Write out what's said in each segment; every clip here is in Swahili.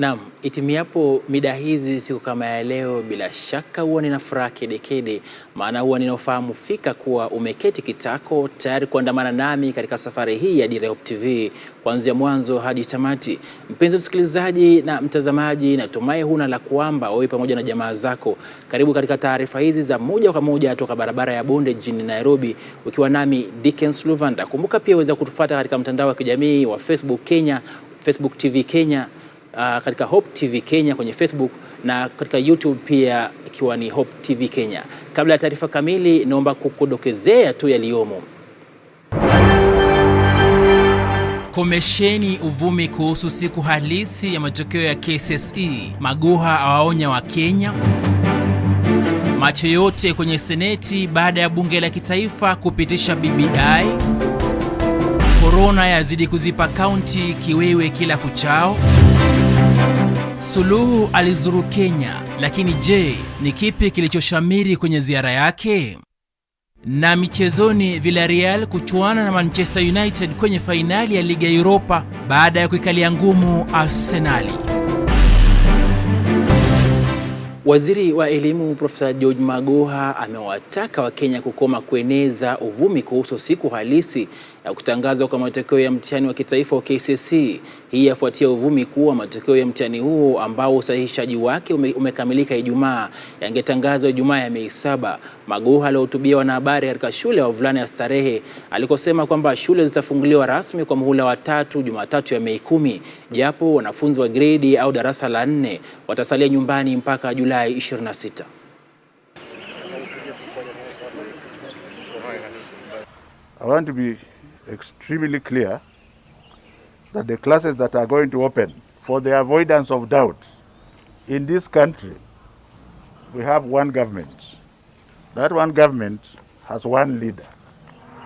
Naam, itimiapo mida hizi siku kama ya leo, bila shaka huwa nina furaha kedekede, maana huwa ninafahamu fika kuwa umeketi kitako tayari kuandamana nami katika safari hii ya Dira ya Hope TV kuanzia mwanzo hadi tamati. Mpenzi msikilizaji na mtazamaji, natumai huna la kuamba wewe pamoja na jamaa zako. Karibu katika taarifa hizi za moja kwa moja kutoka barabara ya Bonde jijini Nairobi, ukiwa nami Dickens Luvanda. Kumbuka pia waweza kutufuata katika mtandao wa kijamii wa Facebook Kenya, Facebook TV Kenya, katika Hope TV Kenya kwenye Facebook na katika YouTube pia ikiwa ni Hope TV Kenya. Kabla ya taarifa kamili, naomba kukudokezea tu yaliyomo. Komesheni uvumi kuhusu siku halisi ya matokeo ya KCSE. Magoha awaonya wa Kenya. Macho yote kwenye Seneti baada ya bunge la kitaifa kupitisha BBI. Corona yazidi kuzipa kaunti kiwewe kila kuchao. Suluhu alizuru Kenya, lakini je, ni kipi kilichoshamiri kwenye ziara yake? Na michezoni, Villarreal kuchuana na Manchester United kwenye fainali ya Liga ya Europa baada ya kuikalia ngumu Arsenali. Waziri wa elimu Profesa George Magoha amewataka Wakenya kukoma kueneza uvumi kuhusu siku halisi ya kutangazwa kwa matokeo ya mtihani wa kitaifa wa KCSE. Hii yafuatia uvumi kuwa matokeo ya mtihani huo ambao usahihishaji wake umekamilika Ijumaa yangetangazwa Ijumaa ya Mei 7. Magoha alihutubia wanahabari katika shule ya wavulana ya Starehe alikosema kwamba shule zitafunguliwa rasmi kwa muhula wa 3 Jumatatu ya Mei 10, japo wanafunzi wa gredi au darasa la 4 watasalia nyumbani mpaka Julai 26. I want to be extremely clear that the classes that are going to open, for the avoidance of doubt, in this country, we have one government. That one government has one leader.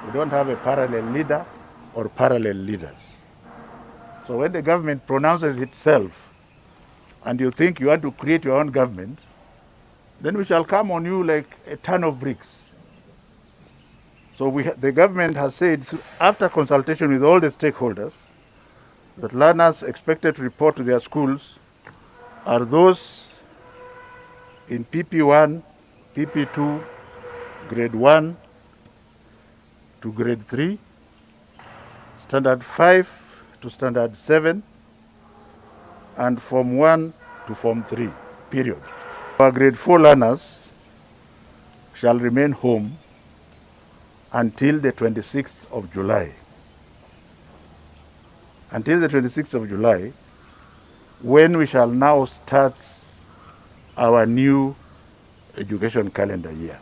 We don't have a parallel leader or parallel leaders. So when the government pronounces itself and you think you want to create your own government, then we shall come on you like a ton of bricks. So the government has said, after consultation with all the stakeholders, that learners expected to report to their schools are those in PP1, PP2, grade 1 to grade 3, standard 5 to standard 7, and Form 1 to Form 3, period. Our grade 4 learners shall remain home until the 26th of July. Until the 26th of July, when we shall now start our new education calendar year.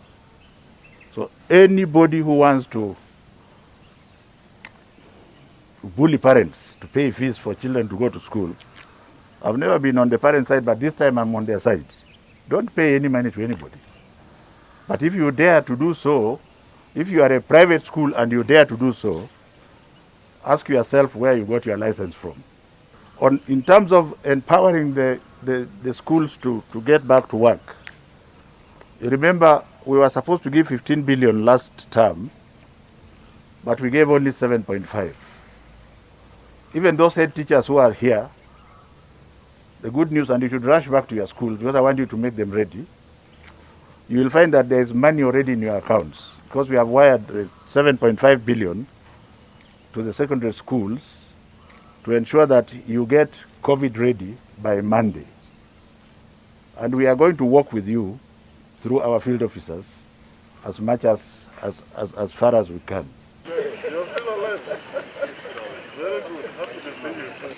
So anybody who wants to bully parents to pay fees for children to go to school, I've never been on the parent side, but this time I'm on their side. Don't pay any money to anybody. But if you dare to do so, if you are a private school and you dare to do so, ask yourself where you got your license from. In terms of empowering the schools to get back to work, you remember we were supposed to give 15 billion last term, but we gave only 7.5. Even those head teachers who are here, the good news, and you should rush back to your schools because I want you to make them ready, you will find that there is money already in your accounts, because we have wired 7.5 billion to the secondary schools to ensure that you get COVID ready by Monday. And we are going to work with you through our field officers as much as far as we can. You're still alive. Very good. Happy to see you.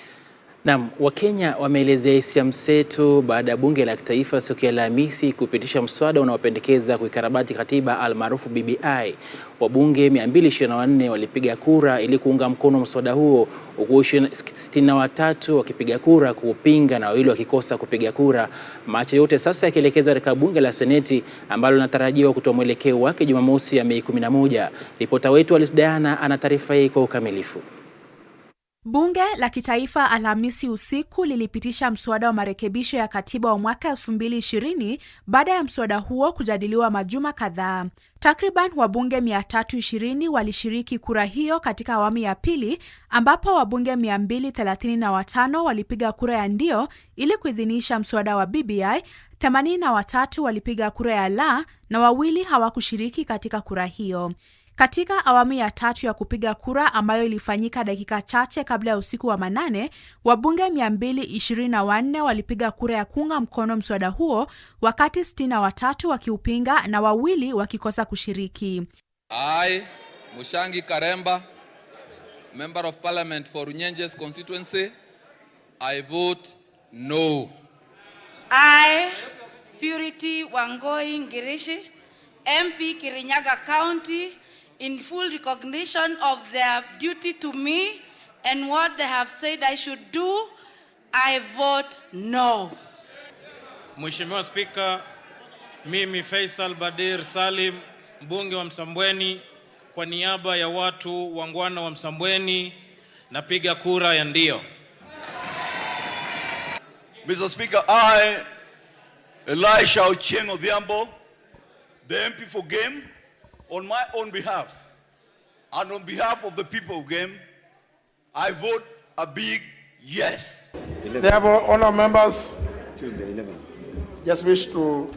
Naam, Wakenya wameelezea hisia mseto baada ya bunge la kitaifa siku ya Alhamisi kupitisha mswada unaopendekeza kuikarabati katiba almaarufu BBI. Wabunge 224 walipiga kura ili kuunga mkono mswada huo, huku 63 wakipiga kura kupinga na wawili wakikosa kupiga kura. Macho yote sasa yakielekeza katika bunge la Seneti ambalo linatarajiwa kutoa mwelekeo wake Jumamosi ya Mei 11. Ripota wetu Alice Diana ana taarifa hii kwa ukamilifu. Bunge la Kitaifa Alhamisi usiku lilipitisha mswada wa marekebisho ya katiba wa mwaka 2020 baada ya mswada huo kujadiliwa majuma kadhaa. Takriban wabunge 320 walishiriki kura hiyo katika awamu ya pili, ambapo wabunge 235 walipiga kura ya ndio ili kuidhinisha mswada wa BBI, 83 walipiga kura ya la na 2 hawakushiriki katika kura hiyo. Katika awamu ya tatu ya kupiga kura ambayo ilifanyika dakika chache kabla ya usiku wa manane, wabunge 224 walipiga kura ya kuunga mkono mswada huo, wakati 63 wakiupinga na 2 wakikosa kushiriki. I, Mushangi Karemba, Member of Parliament for Runyenjes constituency, I vote no. I, Purity Wangoi Ngirishi, MP Kirinyaga County, in full recognition of their duty to me and what they have said I should do, I vote no. Mheshimiwa Spika, mimi Faisal Badir Salim, mbunge wa Msambweni, kwa niaba ya watu wangwana wa Msambweni, napiga kura ya ndio. Mr. Speaker, I, Elisha Ochieng Odhiambo, the MP for Game, on my own behalf and on behalf of the people of Game, I vote a big yes. Therefore, honour members, just wish to,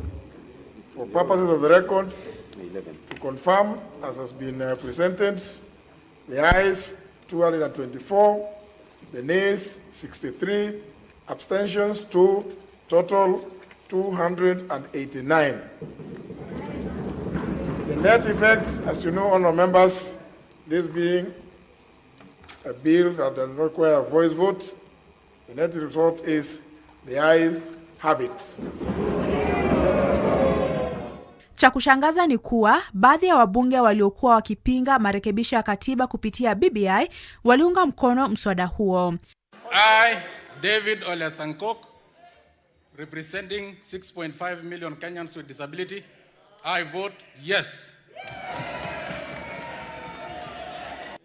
for purposes of the record, to confirm, as has been presented, the ayes 224, the nays 63, abstentions 2, total 289. The net effect, as you know, honour members, this being a bill that does not require a voice vote, the net result is the ayes have it. Cha kushangaza ni kuwa baadhi ya wabunge waliokuwa wakipinga marekebisho ya katiba kupitia BBI waliunga mkono mswada huo. I, David Ole Sankok, representing 6.5 million Kenyans with disability, I vote yes.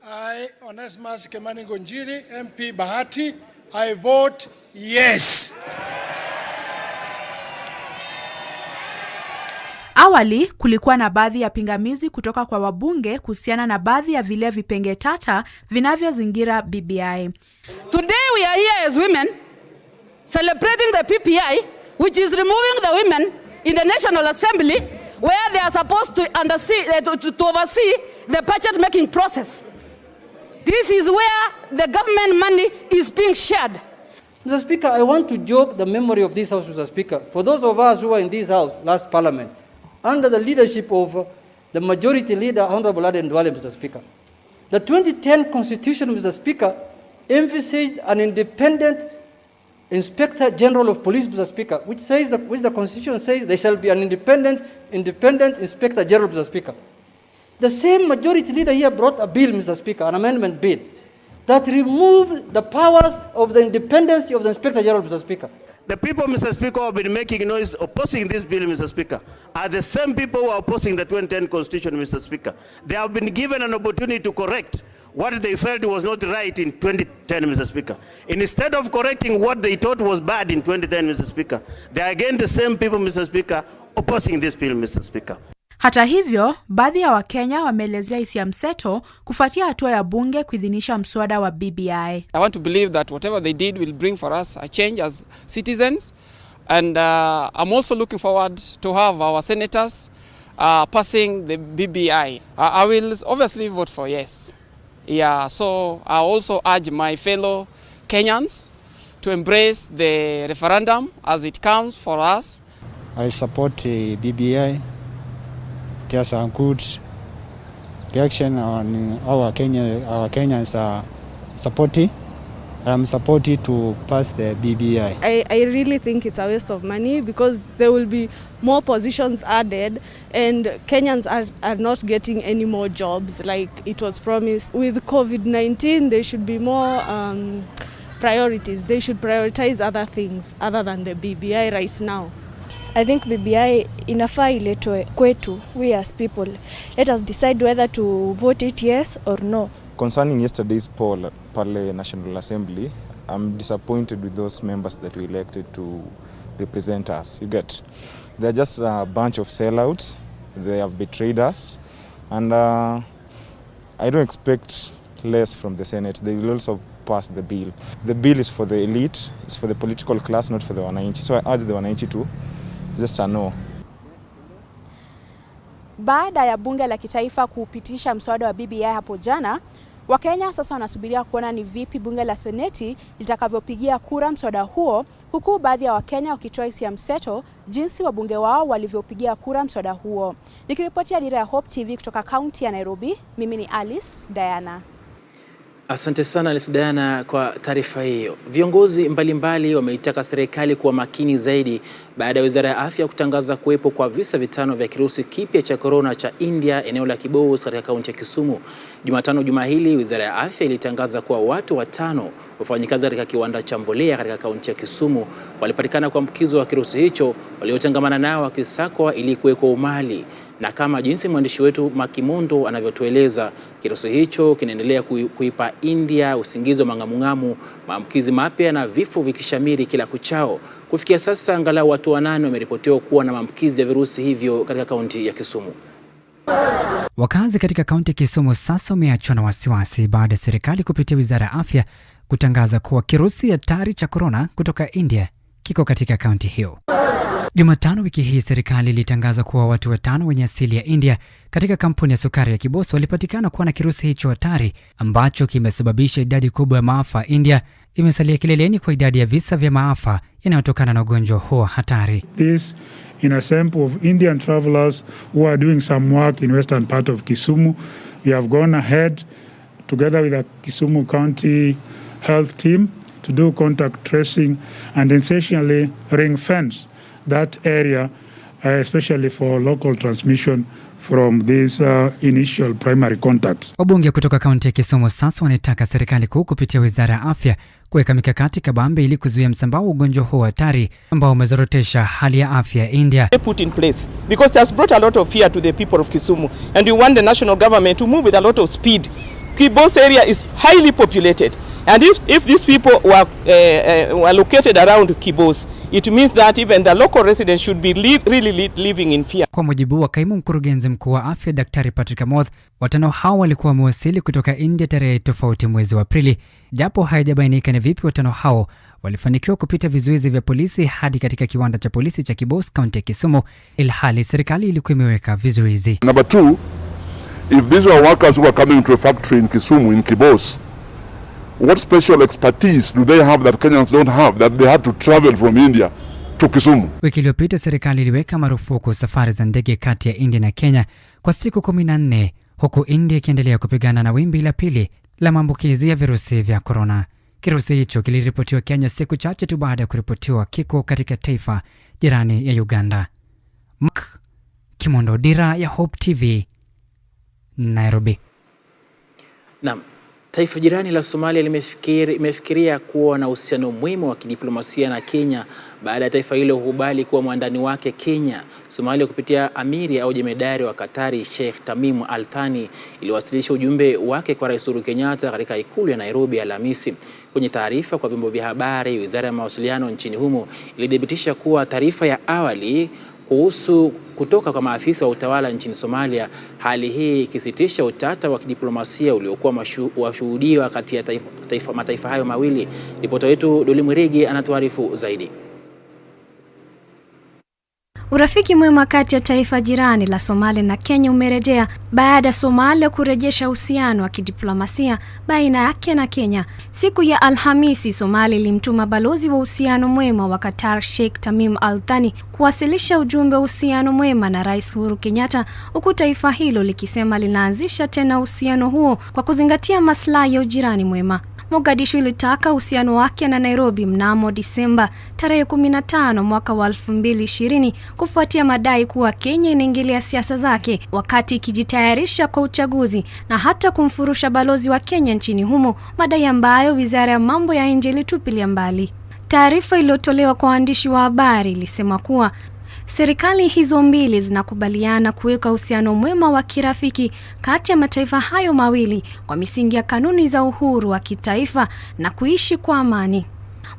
I, Onesmus Kimani Ngonjiri, MP Bahati, I vote yes. Awali kulikuwa na baadhi ya pingamizi kutoka kwa wabunge kuhusiana na baadhi ya vile vipenge tata vinavyozingira BBI. Today we are here as women celebrating the PPI, which is removing the women in the National Assembly where they are supposed to oversee the budget making process. This is where the government money is being shared. Mr. Speaker, I want to jog the memory of this House, Mr. Speaker. For those of us who were in this House last Parliament, under the leadership of the Majority Leader, Honorable Aden Duale, Mr. Speaker, the 2010 Constitution, Mr. Speaker, emphasized an independent Inspector General of Police, Mr. Speaker, which the Constitution says there shall be an independent Inspector General, Mr. Speaker. The same Majority Leader here brought a bill, Mr. Speaker, an amendment bill, that removed the powers of the independence of the Inspector General, Mr. Speaker. The people, Mr. Speaker, who have been making noise opposing this bill, Mr. Speaker, are the same people who are opposing the 2010 Constitution, Mr. Speaker. They have been given an opportunity to correct what they felt was not right in 2010, Mr. Speaker. Instead of correcting what they thought was bad in 2010, Mr. Speaker, they are again the same people, Mr. Speaker, opposing this bill, Mr. Speaker. Hata hivyo, baadhi ya Wakenya wameelezea hisia mseto kufuatia hatua ya bunge kuidhinisha mswada wa BBI. I want to believe that whatever they did will bring for us a change as citizens, and I'm also looking forward to have our senators passing the BBI. I will obviously vote for yes. Yeah, so I also urge my fellow Kenyans to embrace the referendum as it comes for us. I support the BBI. There's a good reaction on our Kenyans are supporting. I'm supporting to pass the BBI. I really think it's a waste of money because there will be more positions added and Kenyans are not getting any more jobs like it was promised. With COVID-19, there should be more priorities. They should prioritize other things other than the BBI right now. I think BBI inafaa iletwe kwetu, we as people. Let us decide whether to vote it yes or no. Concerning yesterday's poll Pale National Assembly, I'm disappointed with those members that we elected to represent us. You get, they're just a bunch of sellouts. They have betrayed us, and I don't expect less from the Senate. They will also pass the bill. The bill is for the elite, it's for the political class, not for the wananchi. So I urge the wananchi to just no. Baada ya bunge la kitaifa kupitisha mswada wa BBI hapo jana, Wakenya sasa wanasubiria kuona ni vipi bunge la Seneti litakavyopigia kura mswada huo, huku baadhi ya Wakenya wakitoa hisia mseto jinsi wabunge wao walivyopigia kura mswada huo. Nikiripotia Dira ya Hope TV kutoka kaunti ya Nairobi, mimi ni Alice Diana. Asante sana Alice Diana kwa taarifa hiyo. Viongozi mbalimbali wameitaka serikali kuwa makini zaidi baada ya Wizara ya Afya kutangaza kuwepo kwa visa 5 vya kirusi kipya cha corona cha India eneo la Kibos katika kaunti ya Kisumu. Jumatano juma hili Wizara ya Afya ilitangaza kuwa watu 5 wafanyikazi katika kiwanda cha mbolea katika kaunti ya Kisumu walipatikana kuambukizwa wa kirusi hicho, waliotangamana nao wakisakwa ili kuwekwa umali. Na kama jinsi mwandishi wetu Makimondo anavyotueleza, kirusi hicho kinaendelea kuipa India usingizi wa mangamungamu, maambukizi mapya na vifo vikishamiri kila kuchao. Kufikia sasa angalau watu 8 wameripotiwa kuwa na maambukizi ya virusi hivyo katika kaunti ya Kisumu. Wakazi katika kaunti ya Kisumu sasa wameachwa na wasiwasi baada ya serikali kupitia Wizara ya Afya kutangaza kuwa kirusi hatari cha corona kutoka India kiko katika kaunti hiyo. Jumatano wiki hii serikali ilitangaza kuwa watu 5 wenye asili ya India katika kampuni ya sukari ya Kibos walipatikana kuwa na kirusi hicho hatari ambacho kimesababisha idadi kubwa ya maafa. India imesalia kileleni kwa idadi ya visa vya maafa yanayotokana na ugonjwa huo hatari. This in a sample of Indian travelers who are doing some work in western part of Kisumu. We have gone ahead together with the Kisumu County Health Team to do contact tracing and essentially ring fence that area, especially for local transmission from these initial primary contacts. Wabunge kutoka kaunti ya Kisumu sasa wanataka serikali kuu kupitia Wizara ya Afya kuweka mikakati kabambe ili kuzuia msambao wa ugonjwa huo hatari ambao umezorotesha hali ya afya ya India. Put in place because it has brought a lot of fear to the people of Kisumu, and we want the national government to move with a lot of speed. Kibos area is highly populated, and if these people were located around Kibos, it means that even the local residents should be really living in fear. Kwa mujibu wa kaimu mkurugenzi mkuu wa afya Daktari Patrick Amoth, watano hao walikuwa wamewasili kutoka India tarehe tofauti mwezi wa Aprili, japo haijabainika ni vipi watano hao walifanikiwa kupita vizuizi vya polisi hadi katika kiwanda cha polisi cha Kibos, kaunti ya Kisumu, ilhali serikali ilikuwa imeweka vizuizi. Number 2, if these were workers who were coming to a factory in Kisumu, in Kibos, what special expertise do they have that Kenyans don't have, that they had to travel from India to Kisumu? Wiki iliyopita serikali iliweka marufuku safari za ndege kati ya India na Kenya kwa siku 14, huku India ikiendelea kupigana na wimbi la pili la maambukizi ya virusi vya corona. Kirusi hicho kiliripotiwa Kenya siku chache tu baada ya kuripotiwa kiko katika taifa jirani ya Uganda. Kimondo, Dira ya Hope TV, Nairobi. Naam. Taifa jirani la Somalia limefikiria kuwa na uhusiano muhimu wa kidiplomasia na Kenya baada ya taifa hilo kukubali kuwa mwandani wake Kenya. Somalia kupitia amiri au jemedari wa Katari Sheikh Tamim Al Thani iliwasilisha ujumbe wake kwa Rais Uhuru Kenyatta katika ikulu ya Nairobi Alhamisi. Kwenye taarifa kwa vyombo vya habari, Wizara ya Mawasiliano nchini humo ilithibitisha kuwa taarifa ya awali kuhusu kutoka kwa maafisa wa utawala nchini Somalia, hali hii ikisitisha utata wa kidiplomasia uliokuwa washuhudiwa kati ya mataifa hayo mawili. Ripota wetu Doli Mwirigi anatuarifu zaidi. Urafiki mwema kati ya taifa jirani la Somalia na Kenya umerejea baada ya Somalia kurejesha uhusiano wa kidiplomasia baina yake na Kenya. Siku ya Alhamisi, Somalia ilimtuma balozi wa uhusiano mwema wa Qatar Sheikh Tamim Al Thani kuwasilisha ujumbe wa uhusiano mwema na Rais Uhuru Kenyatta, huku taifa hilo likisema linaanzisha tena uhusiano huo kwa kuzingatia maslahi ya ujirani mwema. Mogadishu ilitaka uhusiano wake na Nairobi mnamo Disemba tarehe 15 mwaka wa 2020 kufuatia madai kuwa Kenya inaingilia siasa zake wakati ikijitayarisha kwa uchaguzi na hata kumfurusha balozi wa Kenya nchini humo, madai ambayo Wizara ya Mambo ya Nje ilitupilia mbali. Taarifa iliyotolewa kwa waandishi wa habari ilisema kuwa Serikali hizo mbili zinakubaliana kuweka uhusiano mwema wa kirafiki kati ya mataifa hayo mawili kwa misingi ya kanuni za uhuru wa kitaifa na kuishi kwa amani.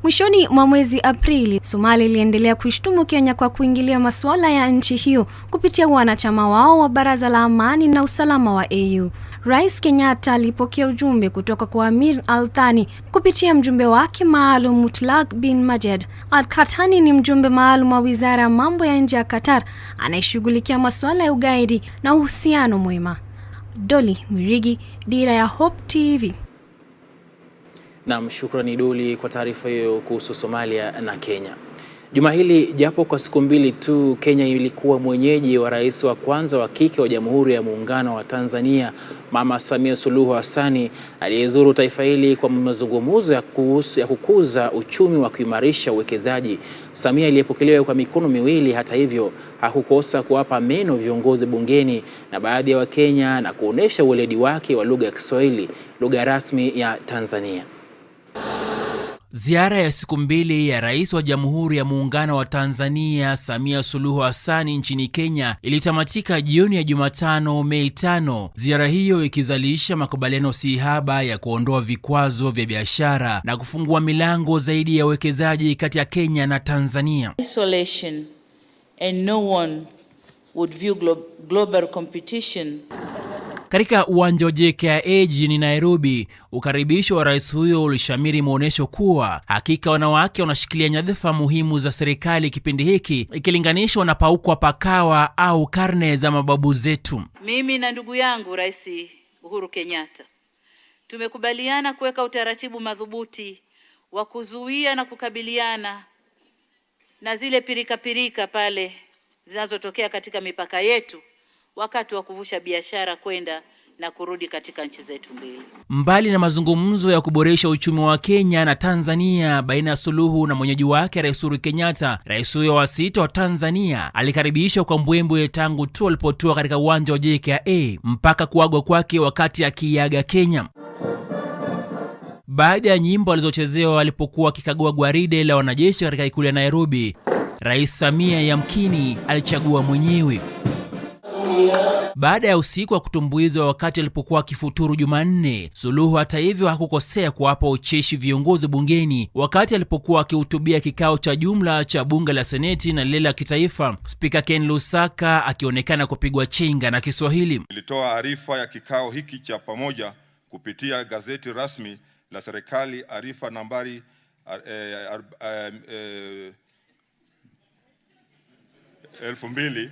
Mwishoni mwa mwezi Aprili, Somalia iliendelea kuishtumu Kenya kwa kuingilia masuala ya nchi hiyo kupitia wanachama wao wa Baraza la Amani na Usalama wa AU. Rais Kenyatta alipokea ujumbe kutoka kwa Amir Al-Thani kupitia mjumbe wake maalum Mutlaq bin Majed. Al-Khatani ni mjumbe maalum wa Wizara ya Mambo ya Nje ya Qatar anayeshughulikia masuala ya ugaidi na uhusiano mwema. Doli Mwirigi, Dira ya Hope TV. Na shukrani Doli kwa taarifa hiyo kuhusu Somalia na Kenya. Juma hili japo kwa siku mbili tu, Kenya ilikuwa mwenyeji wa rais wa kwanza wa kike wa Jamhuri ya Muungano wa Tanzania, Mama Samia Suluhu Hassani, aliyezuru taifa hili kwa mazungumzo ya kukuza uchumi wa kuimarisha uwekezaji. Samia aliyepokelewa kwa mikono miwili. Hata hivyo, hakukosa kuwapa meno viongozi bungeni na baadhi ya Wakenya na kuonesha uweledi wake wa lugha ya Kiswahili, lugha rasmi ya Tanzania. Ziara ya siku mbili ya Rais wa Jamhuri ya Muungano wa Tanzania Samia Suluhu Hassani nchini Kenya ilitamatika jioni ya Jumatano Mei 5. Ziara hiyo ikizalisha makubaliano haba ya kuondoa vikwazo vya biashara na kufungua milango zaidi ya uwekezaji kati ya Kenya na Tanzania. Isolation and no one would view global competition. Katika uwanja wa JKIA jijini Nairobi, ukaribisho wa rais huyo ulishamiri muonesho kuwa hakika wanawake wanashikilia nyadhifa muhimu za serikali kipindi hiki ikilinganishwa na paukwa pakawa au karne za mababu zetu. Mimi na ndugu yangu Rais Uhuru Kenyatta tumekubaliana kuweka utaratibu madhubuti wa kuzuia na kukabiliana na zile pirika pale zinazotokea katika mipaka yetu wakati wa kuvusha biashara kwenda na kurudi katika nchi zetu mbili. Mbali na mazungumzo ya kuboresha uchumi wa Kenya na Tanzania baina ya Suluhu na mwenyeji wake Rais Uhuru Kenyatta, rais huyo wa sita wa Tanzania alikaribishwa kwa mbwembwe tangu tu alipotua katika uwanja wa JKIA mpaka kuagwa kwake wakati akiaga Kenya. Baada ya nyimbo alizochezewa alipokuwa akikagua gwaride la wanajeshi katika ikulu ya Nairobi, Rais Samia yamkini alichagua mwenyewe. Baada ya usiku wa kutumbuizwa wakati alipokuwa akifuturu Jumanne, Suluhu hata hivyo hakukosea kuwapa ucheshi viongozi bungeni wakati alipokuwa akihutubia kikao cha jumla cha bunge la Seneti na lile la kitaifa, Spika Ken Lusaka akionekana kupigwa chenga na Kiswahili. Nilitoa arifa ya kikao hiki cha pamoja kupitia gazeti rasmi la serikali, arifa nambari 2000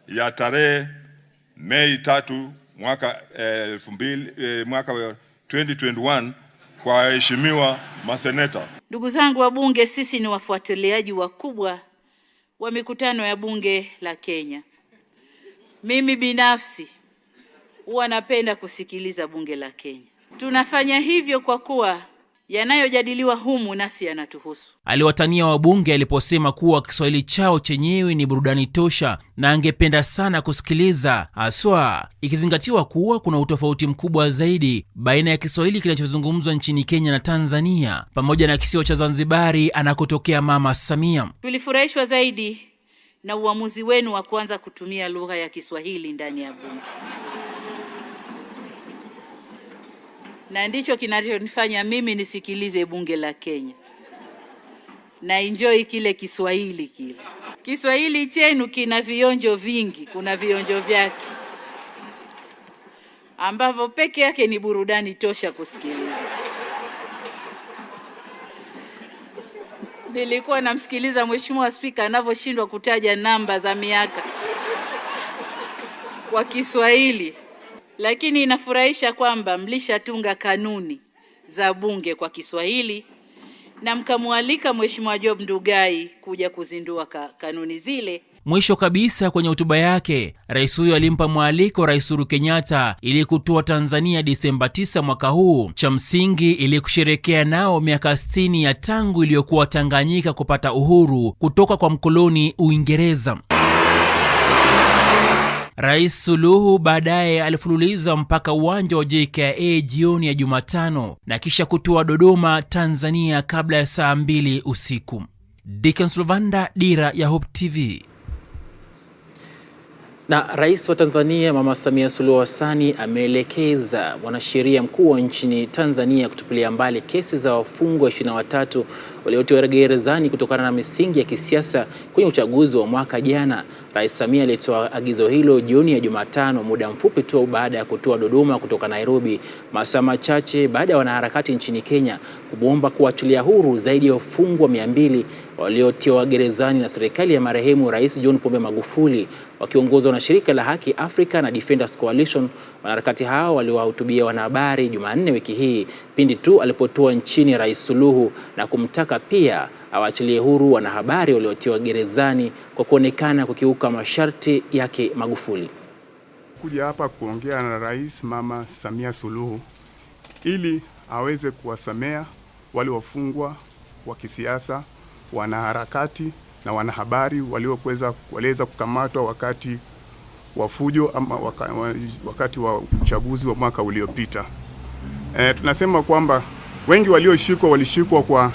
ya tarehe Mei 3 mwaka 2021 kwa waheshimiwa maseneta. Ndugu zangu wa bunge, sisi ni wafuatiliaji wakubwa wa mikutano ya bunge la Kenya. Mimi binafsi huwa napenda kusikiliza bunge la Kenya. Tunafanya hivyo kwa kuwa yanayojadiliwa humu nasi yanatuhusu. Aliwatania wabunge aliposema kuwa Kiswahili chao chenyewe ni burudani tosha na angependa sana kusikiliza, haswa ikizingatiwa kuwa kuna utofauti mkubwa zaidi baina ya Kiswahili kinachozungumzwa nchini Kenya na Tanzania pamoja na kisiwa cha Zanzibari anakotokea Mama Samia. Tulifurahishwa zaidi na uamuzi wenu wa kuanza kutumia lugha ya Kiswahili ndani ya bunge. Na ndicho kinachonifanya mimi nisikilize bunge la Kenya. Na enjoy kile Kiswahili kile. Kiswahili chenu kina vionjo vingi, kuna vionjo vyake ambavyo peke yake ni burudani tosha kusikiliza. Nilikuwa namsikiliza Mheshimiwa Spika anavyoshindwa kutaja namba za miaka kwa Kiswahili. Lakini inafurahisha kwamba mlishatunga kanuni za bunge kwa Kiswahili na mkamwalika Mheshimiwa Job Ndugai kuja kuzindua kanuni zile. Mwisho kabisa kwenye hotuba yake, rais huyo alimpa mwaliko Rais Uhuru Kenyatta ili kutua Tanzania Disemba 9 mwaka huu, cha msingi ili kusherekea nao miaka 60 ya tangu iliyokuwa Tanganyika kupata uhuru kutoka kwa mkoloni Uingereza. Rais Suluhu baadaye alifululiza mpaka uwanja wa JKIA jioni ya Jumatano na kisha kutua Dodoma, Tanzania kabla ya saa 2 usiku. Dickens Luvanda, Dira ya Hope TV. Na Rais wa Tanzania Mama Samia Suluhu Hassan ameelekeza mwanasheria mkuu wa nchini Tanzania kutupilia mbali kesi za wafungwa 23 waliotiwa gerezani kutokana na misingi ya kisiasa kwenye uchaguzi wa mwaka jana. Rais Samia alitoa agizo hilo jioni ya Jumatano, muda mfupi tu baada ya kutoa Dodoma kutoka Nairobi, masaa machache baada ya wanaharakati nchini Kenya kuomba kuachilia huru zaidi ya wafungwa 200 waliotiwa gerezani na serikali ya marehemu Rais John Pombe Magufuli, wakiongozwa na shirika la Haki Africa na Defenders Coalition. Wanaharakati hao waliwahutubia wanahabari Jumanne wiki hii pindi tu alipotua nchini Rais Suluhu na kumtaka pia awaachilie huru wanahabari waliotiwa gerezani kwa kuonekana kukiuka masharti yake Magufuli. Kuja hapa kuongea na Rais Mama Samia Suluhu ili aweze kuwasamea wale wafungwa wa kisiasa, wanaharakati na wanahabari walioweza kukamatwa wakati wa fujo ama wakati wa uchaguzi wa mwaka uliopita. Tunasema kwamba wengi walishikwa kwa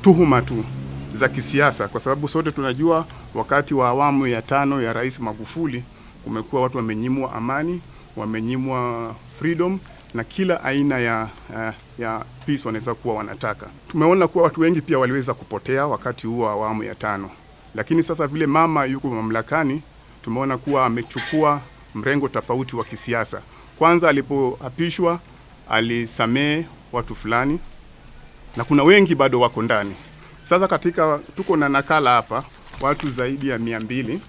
tuhuma tu za kisiasa, kwa sababu sote tunajua wakati wa awamu ya 5 ya Rais Magufuli kumekuwa watu wamenyimwa amani, wamenyimwa freedom na kila aina ya peace wanaweza kuwa wanataka. Tumeona kuwa watu wengi pia waliweza kupotea wakati huo wa awamu ya 5. Lakini sasa vile mama yuko mamlakani, tumeona kuwa amechukua mrengo tofauti wa kisiasa. Kwanza alipoapishwa alisamee watu fulani na kuna wengi bado wako ndani. Sasa tuko na nakala hapa watu zaidi ya 200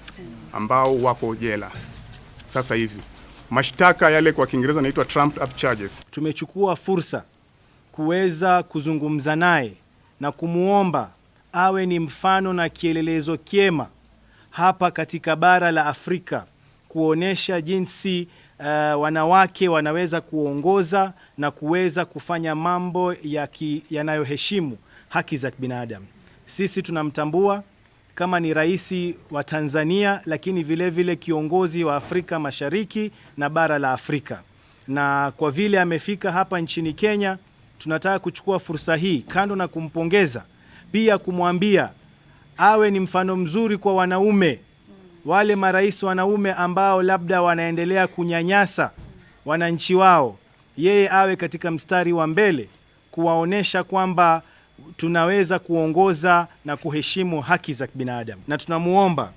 ambao wako jela sasa hivi. Mashtaka yale kwa Kiingereza yanaitwa trumped up charges. Tumechukua fursa kuweza kuzungumza naye na kumuomba awe ni mfano na kielelezo kiema hapa katika bara la Afrika, kuonesha jinsi wanawake wanaweza kuongoza na kuweza kufanya mambo yanayoheshimu haki za binadamu. Sisi tunamtambua kama ni rais wa Tanzania, lakini vile vile kiongozi wa Afrika Mashariki na bara la Afrika. Na kwa vile amefika hapa nchini Kenya, tunataka kuchukua fursa hii, kando na kumpongeza, pia kumwambia awe ni mfano mzuri kwa wanaume, wale marais wanaume ambao labda wanaendelea kunyanyasa wananchi wao. Yeye awe katika mstari wa mbele kuwaonesha kwamba tunaweza kuongoza na kuheshimu haki za binadamu. Na tunamuomba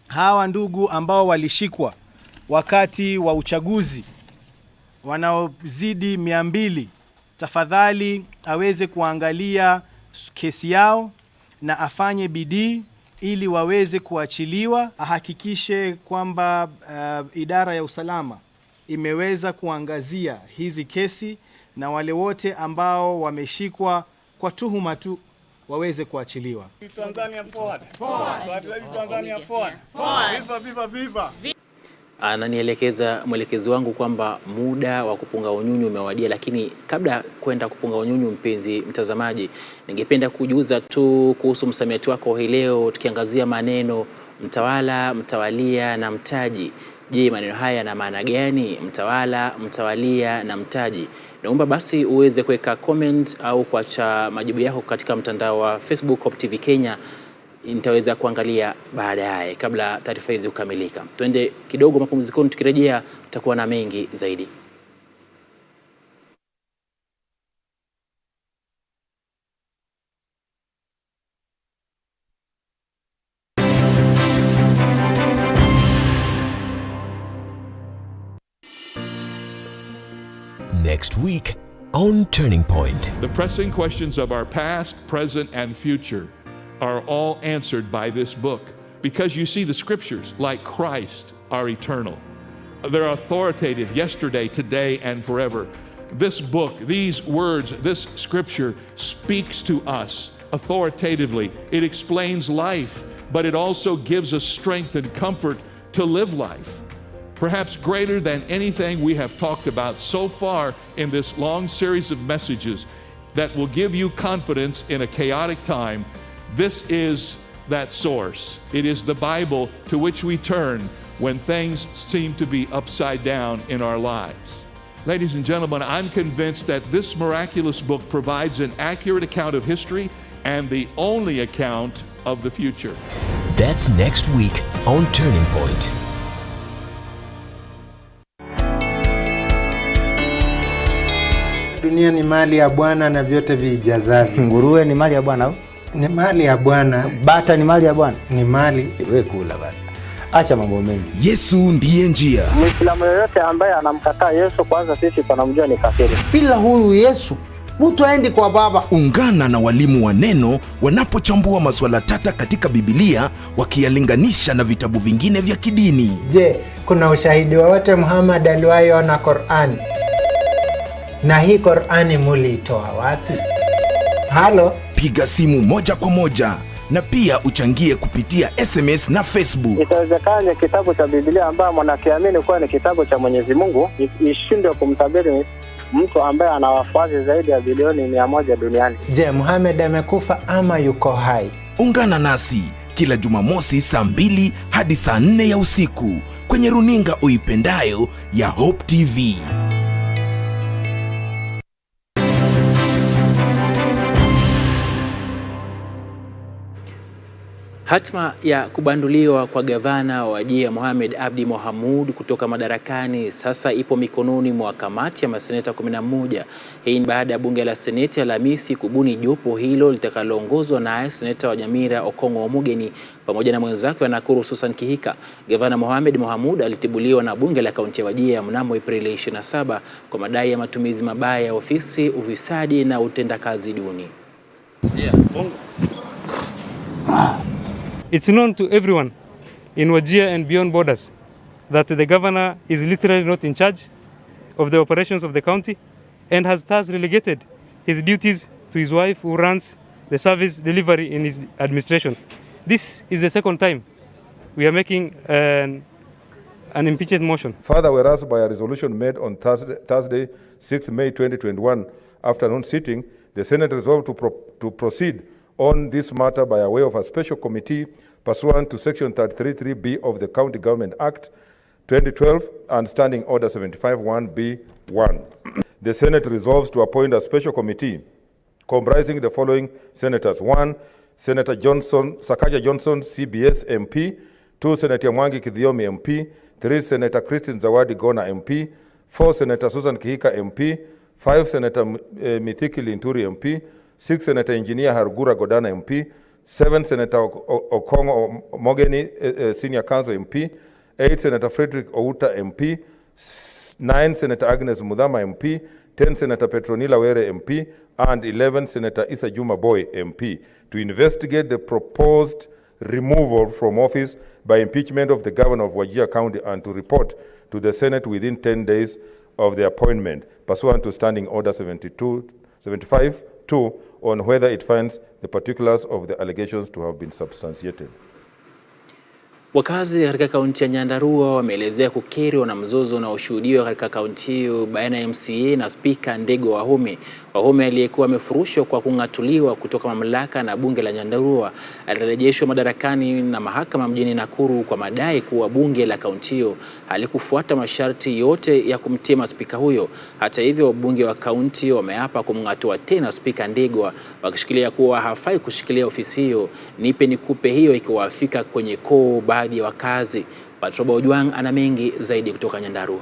hawa ndugu ambao walishikwa wakati wa uchaguzi wanaozidi 200, tafadhali aweze kuangalia kesi yao na afanye bidii ili waweze kuachiliwa. Ahakikishe kwamba idara ya usalama imeweza kuangazia hizi kesi na wale wote ambao wameshikwa kwa tuhuma tu waweze kuachiliwa. Tanzania forward. Tanzania forward. Viva viva viva. Ananielekeza mwelekezi wangu kwamba muda wa kupunga unyunyu umewadia, lakini kabla kwenda kupunga unyunyu, mpenzi mtazamaji, ningependa kujuza tu kuhusu msamiati wako hii leo, tukiangazia maneno mtawala, mtawalia na mtaji. Je, maneno haya yana maana gani? Mtawala, mtawalia na mtaji. Naomba basi uweze kuweka comment au kuacha majibu yako katika mtandao wa Facebook Hope TV Kenya. Nitaweza kuangalia baadaye kabla taarifa hizi kukamilika. Tuende kidogo mapumzikoni, tukirejea tutakuwa na mengi zaidi. Next week on Turning Point. The pressing questions of our past, present, and future are all answered by this book, because you see, the scriptures, like Christ, are eternal. They're authoritative yesterday, today, and forever. This book, these words, this scripture speaks to us authoritatively. It explains life, but it also gives us strength and comfort to live life. Perhaps greater than anything we have talked about so far in this long series of messages that will give you confidence in a chaotic time, this is that source. It is the Bible to which we turn when things seem to be upside down in our lives. Ladies and gentlemen, I'm convinced that this miraculous book provides an accurate account of history and the only account of the future. That's next week on Turning Point. Dunia ni mali ya Bwana na vyote vijazavyo. Nguruwe ni mali ya Bwana? Ni mali ya Bwana. Bata ni mali ya Bwana? Ni mali. Wewe kula basi. Acha mambo mengi. Yesu ndiye njia. Muislamu yoyote ambaye anamkataa Yesu, kwanza sisi tunamjua ni kafiri. Bila huyu Yesu, mtu aendi kwa Baba. Ungana na walimu wa neno wanapochambua masuala tata katika Biblia, wakiyalinganisha na vitabu vingine vya kidini. Je, kuna ushahidi wowote Muhammad aliwahi na Qur'ani? Na hii Qur'ani muliitoa wapi? Halo? Piga simu moja kwa moja na pia uchangie kupitia SMS na Facebook. Itawezekana kitabu cha Biblia ambaye mwanakiamini kuwa ni kitabu cha Mwenyezi Mungu ishindwe kumtabiri mtu ambaye ana wafuasi zaidi ya bilioni 100 duniani? Je, Muhammad amekufa ama yuko hai? Ungana nasi kila Jumamosi saa 2 hadi saa 4 ya usiku kwenye runinga uipendayo ya Hope TV. Hatma ya kubanduliwa kwa gavana wa Wajir Mohamed Abdi Mohamud kutoka madarakani sasa ipo mikononi mwa kamati ya maseneta 11. Hii ni baada ya bunge la Seneti Alhamisi kubuni jopo hilo litakaloongozwa naye seneta wa Nyamira Okongo Omogeni pamoja na mwenzake wa Nakuru Susan Kihika. Gavana Mohamed Mohamud alitibuliwa na bunge la kaunti ya Wajir mnamo Aprili 27 kwa madai ya matumizi mabaya ya ofisi, ufisadi na utendakazi duni. It's known to everyone in Wajir and beyond borders that the governor is literally not in charge of the operations of the county and has thus relegated his duties to his wife, who runs the service delivery in his administration. This is the second time we are making an impeachment motion. Further, whereas by a resolution made on Thursday 6th May 2021 afternoon sitting, the Senate resolved to proceed on this matter by way of a special committee pursuant to Section 33(3)(b) of the County Government Act 2012 and Standing Order 75(1)(b)(1). The Senate resolves to appoint a special committee comprising the following senators: 1. Senator Sakaja Johnson, CBS MP; 2. Senator Mwangi Kithiomi MP; 3. Senator Christine Zawadi Gona MP; 4. Senator Susan Kihika MP; 5. Senator Mithiki Linturi MP; 6. Senator Engineer Harugura Godana MP; 7. Senator Okongo Omogeni Senior Counsel MP; 8. Senator Frederick Outa MP; 9. Senator Agnes Mudhama MP; 10. Senator Petronila Were MP; and 11. Senator Isa Juma Boy MP, to investigate the proposed removal from office by impeachment of the governor of Wajir County and to report to the Senate within 10 days of the appointment, pursuant to Standing Order 75(2) on whether it finds the particulars of the allegations to have been substantiated. Wakazi katika kaunti ya Nyandarua wameelezea kukerwa na mzozo unaoshuhudiwa katika kaunti hiyo baina ya MCA na Spika Ndegwa Wahome. Wahome aliyekuwa amefurushwa kwa kung'atuliwa kutoka mamlaka na bunge la Nyandarua alirejeshwa madarakani na mahakama mjini Nakuru kwa madai kuwa bunge la kaunti hiyo halikufuata masharti yote ya kumtima spika huyo. Hata hivyo, bunge wa kaunti wameapa kumng'atua tena Spika Ndegwa, wakishikilia kuwa hafai kushikilia ofisi hiyo nipe nikupe hiyo ikiwafika kwenye koo baadhi ya wakazi. Patroba Ojwang ana mengi zaidi kutoka Nyandarua.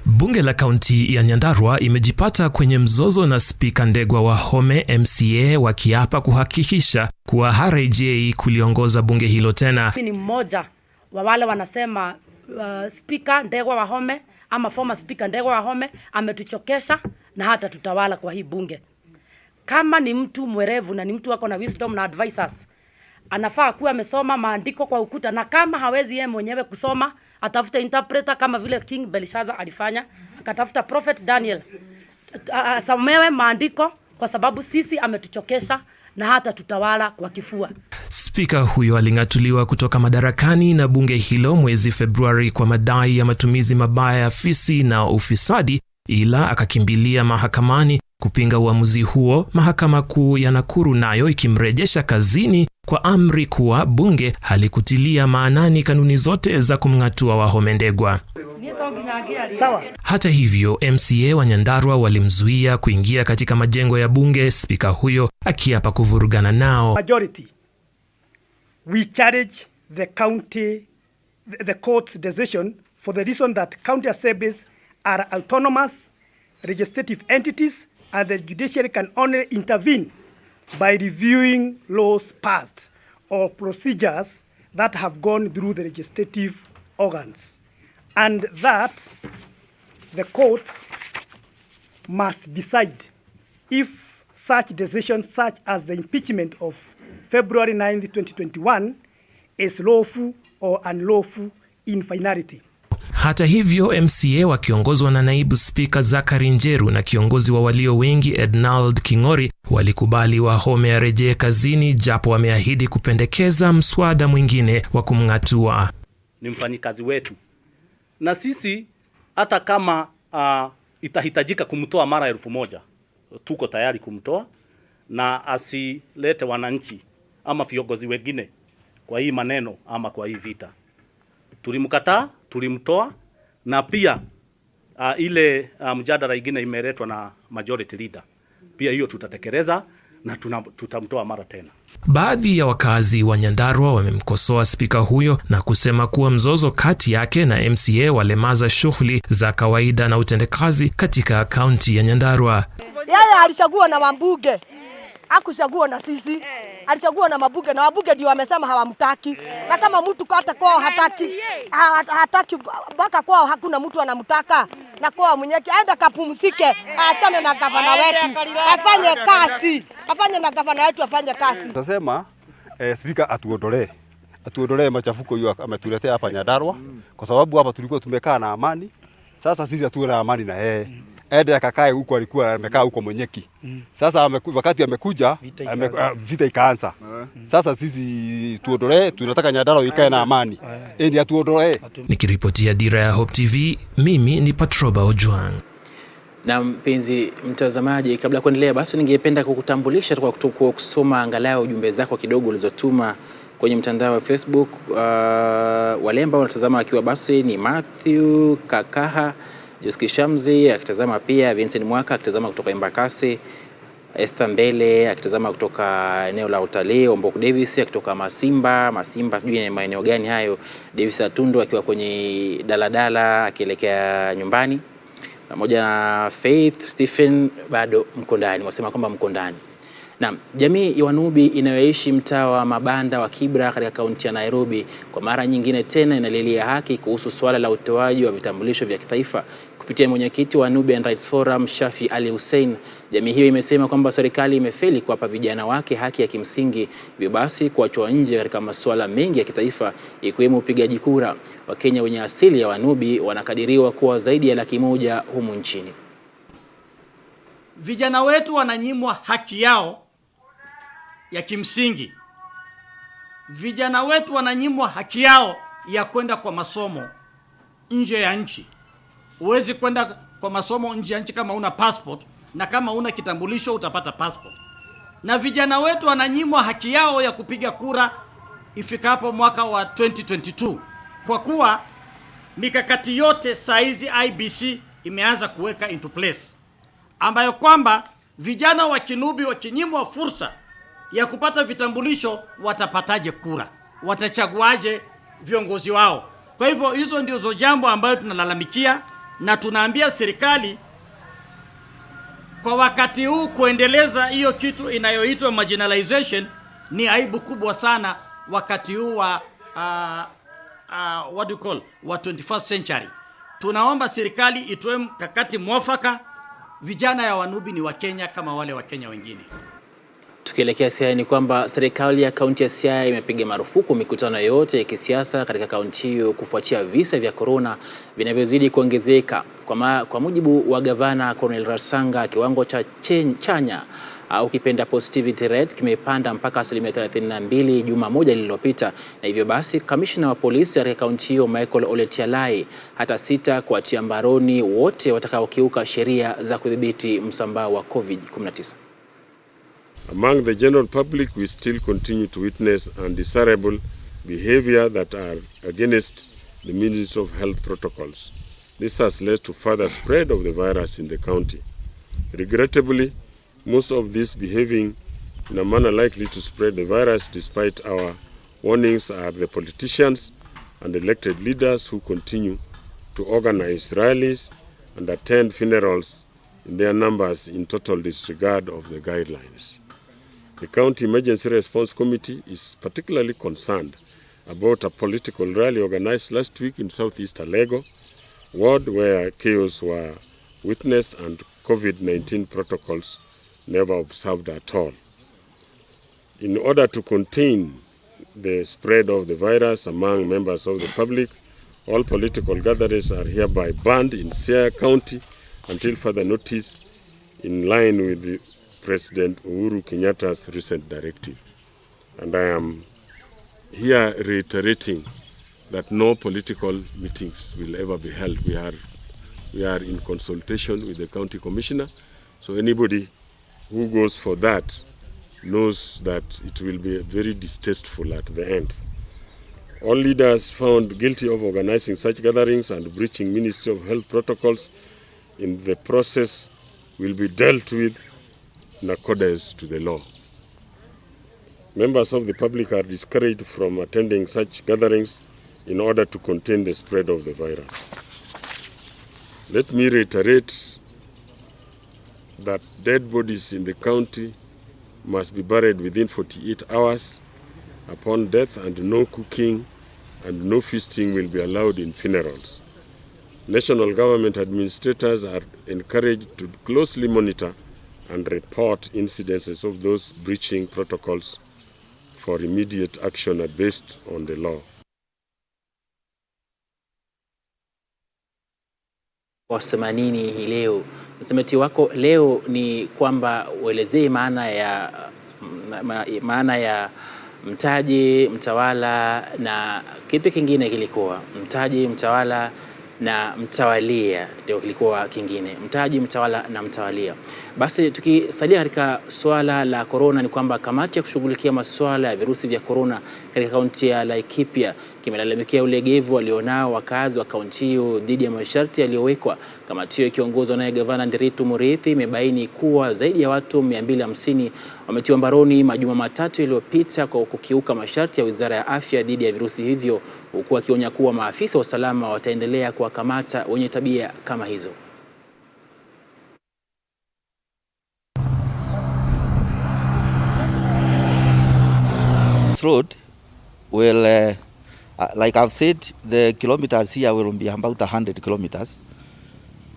Bunge la kaunti ya Nyandarua imejipata kwenye mzozo na Spika Ndegwa Wahome MCA wakiapa kuhakikisha kuwa harejei kuliongoza bunge hilo tena. Ni mmoja wa wale wanasema Spika Ndegwa Wahome ama former Spika Ndegwa Wahome ametuchokesha na hata tutawala kwa hii bunge. Kama ni mtu mwerevu na ni mtu wako na wisdom na advisors, anafaa kuwa amesoma maandiko kwa ukuta, na kama hawezi yeye mwenyewe kusoma atafuta interpreter kama vile King Belshazzar alifanya, akatafuta Prophet Daniel asomewe maandiko, kwa sababu sisi ametuchokesha na hata tutawala kwa kifua. Spika huyo aling'atuliwa kutoka madarakani na bunge hilo mwezi Februari kwa madai ya matumizi mabaya ya afisi na ufisadi, ila akakimbilia mahakamani kupinga uamuzi huo, mahakama kuu ya Nakuru nayo ikimrejesha kazini kwa amri kuwa bunge halikutilia maanani kanuni zote za kumng'atua Wahome Ndegwa. Hata hivyo, MCA wa Nyandarua walimzuia kuingia katika majengo ya bunge spika huyo akiapa kuvurugana nao. Majority, we challenge the court's decision for the reason that county assemblies are autonomous legislative entities and the judiciary can only intervene by reviewing laws passed or procedures that have gone through the legislative organs, and that the court must decide if such decisions, such as the impeachment of February 9, 2021, is lawful or unlawful in finality. Hata hivyo, MCA wakiongozwa na naibu spika Zakari Njeru na kiongozi wa walio wengi Ednald Kingori walikubali Wahome arejee kazini, japo wameahidi kupendekeza mswada mwingine wa kumng'atua. Ni mfanyikazi wetu, na sisi hata kama itahitajika kumtoa mara 1000, tuko tayari kumtoa, na asilete wananchi ama viongozi wengine kwa hii maneno ama kwa hii vita. Tulimkataa, tulimtoa, na pia ile mjadala ingine imeletwa na majority leader, pia hiyo tutatekeleza na tutamtoa mara tena. Baadhi ya wakazi wa Nyandarua wamemkosoa spika huyo na kusema kuwa mzozo kati yake na MCA walemaza shughuli za kawaida na utendakazi katika kaunti ya Nyandarua. Yeye alichagua na wabunge, hakuchagua na sisi. Alichagua na mabunge, na wabunge ndio wamesema hawamtaki. Na kama mtu hata kwao hataki baka kwao hakuna mtu anamtaka, na kwao mwenyewe aenda kapumzike, aachane na gavana wetu, afanye kazi, afanye na gavana wetu afanye kazi. Tunasema spika atuondolee machafuko hiyo ametuletea hapa Nyandarua, kwa sababu hapa tulikuwa tumekaa na amani. Sasa sisi hatuna amani na yeye. Ede akakae huko, alikuwa amekaa huko Mwenyeki. Sasa wakati amekuja vita ikaanza. Sasa sisi tuondolee, tunataka Nyandarua ikae na amani. Eni atuondolee. Nikiripotia Dira ya Hope TV, mimi ni Patroba Ojwang. Na mpenzi mtazamaji, kabla ya kuendelea basi ningependa kukutambulisha kwa kusoma angalau ujumbe zako kidogo ulizotuma kwenye mtandao wa Facebook. Wale ambao wanatazama akiwa basi ni Matthew Kakaha, Joski Shamzi akitazama, pia Vincent Mwaka akitazama kutoka Embakasi, Esther Mbele akitazama kutoka eneo la utalii, Ombok Davis kutoka Masimba sijui ni maeneo gani hayo, Davis Atundu akiwa kwenye daladala akielekea nyumbani, pamoja na Faith Stephen bado mko ndani, wasema kwamba mko ndani. Na jamii ya Wanubi inayoishi mtaa wa Mabanda wa Kibra katika kaunti ya Nairobi kwa mara nyingine tena inalilia haki kuhusu swala la utoaji wa vitambulisho vya kitaifa. Kupitia mwenyekiti wa Nubian Rights Forum Shafi Ali Hussein, jamii hiyo imesema kwamba serikali imefeli kuwapa vijana wake haki ya kimsingi, hivyo basi kuachwa nje katika masuala mengi ya kitaifa ikiwemo upigaji kura. Wakenya wenye asili ya Wanubi wanakadiriwa kuwa zaidi ya 100,000 humu nchini. Vijana wetu wananyimwa haki yao ya kimsingi. Vijana wetu wananyimwa haki yao ya kwenda kwa masomo nje ya nchi. Huwezi kwenda kwa masomo nje ya nchi kama una passport, na kama una kitambulisho utapata passport. Na vijana wetu wananyimwa haki yao ya kupiga kura ifikapo mwaka wa 2022, kwa kuwa mikakati yote saizi IBC imeanza kuweka into place, ambayo kwamba vijana wa Kinubi wakinyimwa fursa ya kupata vitambulisho watapataje kura? Watachaguaje viongozi wao? Kwa hivyo hizo ndio jambo ambayo tunalalamikia, na tunaambia serikali kwa wakati huu kuendeleza hiyo kitu inayoitwa marginalization ni aibu kubwa sana wakati huu wa wa 21st century. Tunaomba serikali itoe mkakati mwafaka. Vijana ya Wanubi ni Wakenya kama wale Wakenya wengine. Tukielekea Siaya ni kwamba serikali ya kaunti ya Siaya imepiga marufuku mikutano yote ya kisiasa katika kaunti hiyo kufuatia visa vya corona vinavyozidi kuongezeka. Kwa mujibu wa gavana Colonel Rasanga, kiwango cha chanya au kipenda positivity rate kimepanda mpaka 32% juma moja lililopita, na hivyo basi kamishna wa polisi katika kaunti hiyo Michael Oletialai hata sita kuatia mbaroni wote watakaokiuka sheria za kudhibiti msambao wa COVID-19. Among the general public, we still continue to witness undesirable behavior that are against the means of health protocols. This has led to further spread of the virus in the county. Regrettably, most of this behaving in a manner likely to spread the virus. Despite our warnings, are the politicians and elected leaders who continue to organize rallies and attend funerals in their numbers in total disregard of the guidelines. The County Emergency Response Committee is particularly concerned about a political rally organized last week in southeast Alego ward where chaos were witnessed and COVID-19 protocols never observed at all. In order to contain the spread of the virus among members of the public, all political gatherings are hereby banned in Siaya County until further notice, in line with the President Uhuru Kenyatta's recent directive. And I am here reiterating that no political meetings will ever be held. We are in consultation with the county commissioner, so anybody who goes for that knows that it will be very distasteful at the end. All leaders found guilty of organizing such gatherings and breaching Ministry of Health protocols in the process will be dealt with in accordance to the law. Members of the public are discouraged from attending such gatherings in order to contain the spread of the virus. Let me reiterate that dead bodies in the county must be buried within 48 hours upon death, and no cooking and no feasting will be allowed in funerals. National government administrators are encouraged to closely monitor and report incidences of those breaching protocols for immediate action based on the law. Wasema nini hii leo? Msemeti wako leo ni kwamba uelezee maana ya mtaji, mtawala na kipi kingine kilikuwa. Mtaji, mtawala na mtawalia ndio kilikuwa kingine. Mtaji, mtawala na mtawalia. Basi tukisalia katika swala la corona, ni kwamba kamati ya kushughulikia masuala ya virusi vya corona katika kaunti ya Laikipia kimelalamikia ulegevu walionao wakazi wa kaunti hiyo dhidi ya masharti yaliyowekwa. Kamati hiyo ikiongozwa naye Gavana Nderitu Muriithi imebaini kuwa zaidi ya watu 250 wametiwa mbaroni majuma matatu yaliyopita kwa kukiuka masharti ya Wizara ya Afya dhidi ya virusi hivyo, huku akionya kuwa maafisa wa usalama wataendelea kuwakamata wenye tabia kama hizo. Road will, like I've said, the kilometers here will be about 100 kilometers.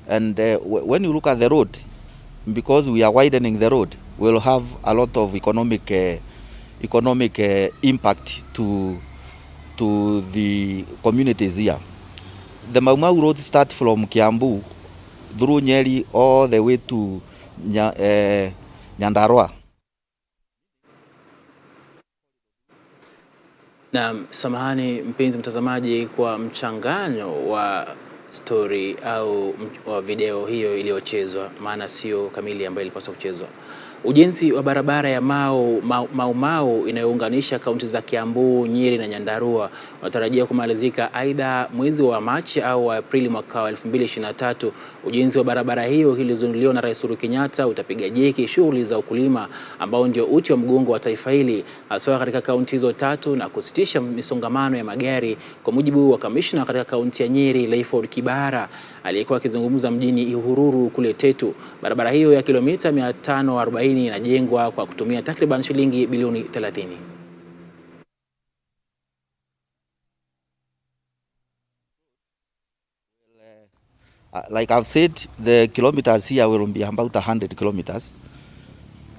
And when you look at the road, because we are widening the road, we'll have a lot of economic impact to the communities here. The Mau Mau road starts from Kiambu through Nyeri all the way to Nyandarua. Na samahani mpenzi mtazamaji kwa mchanganyo wa story au wa video hiyo iliyochezwa, maana sio kamili ambayo ilipaswa kuchezwa. Ujenzi wa barabara ya Mau Mau inayounganisha kaunti za Kiambu, Nyeri na Nyandarua unatarajia kumalizika aidha mwezi wa Machi au Aprili mwaka wa 2023. Ujenzi wa barabara hiyo ilizinduliwa na Rais Uhuru Kenyatta utapiga jeki shughuli za ukulima ambao ndio uti wa mgongo wa taifa hili, hasa katika kaunti hizo tatu, na kusitisha misongamano ya magari, kwa mujibu wa kamishna katika kaunti ya Nyeri Leiford Kibara aliyekuwa akizungumza mjini Ihururu kule Tetu. Barabara hiyo ya kilomita 540 inajengwa kwa kutumia takriban shilingi bilioni 30. Like I've said, the kilometers here will be about 100 kilometers.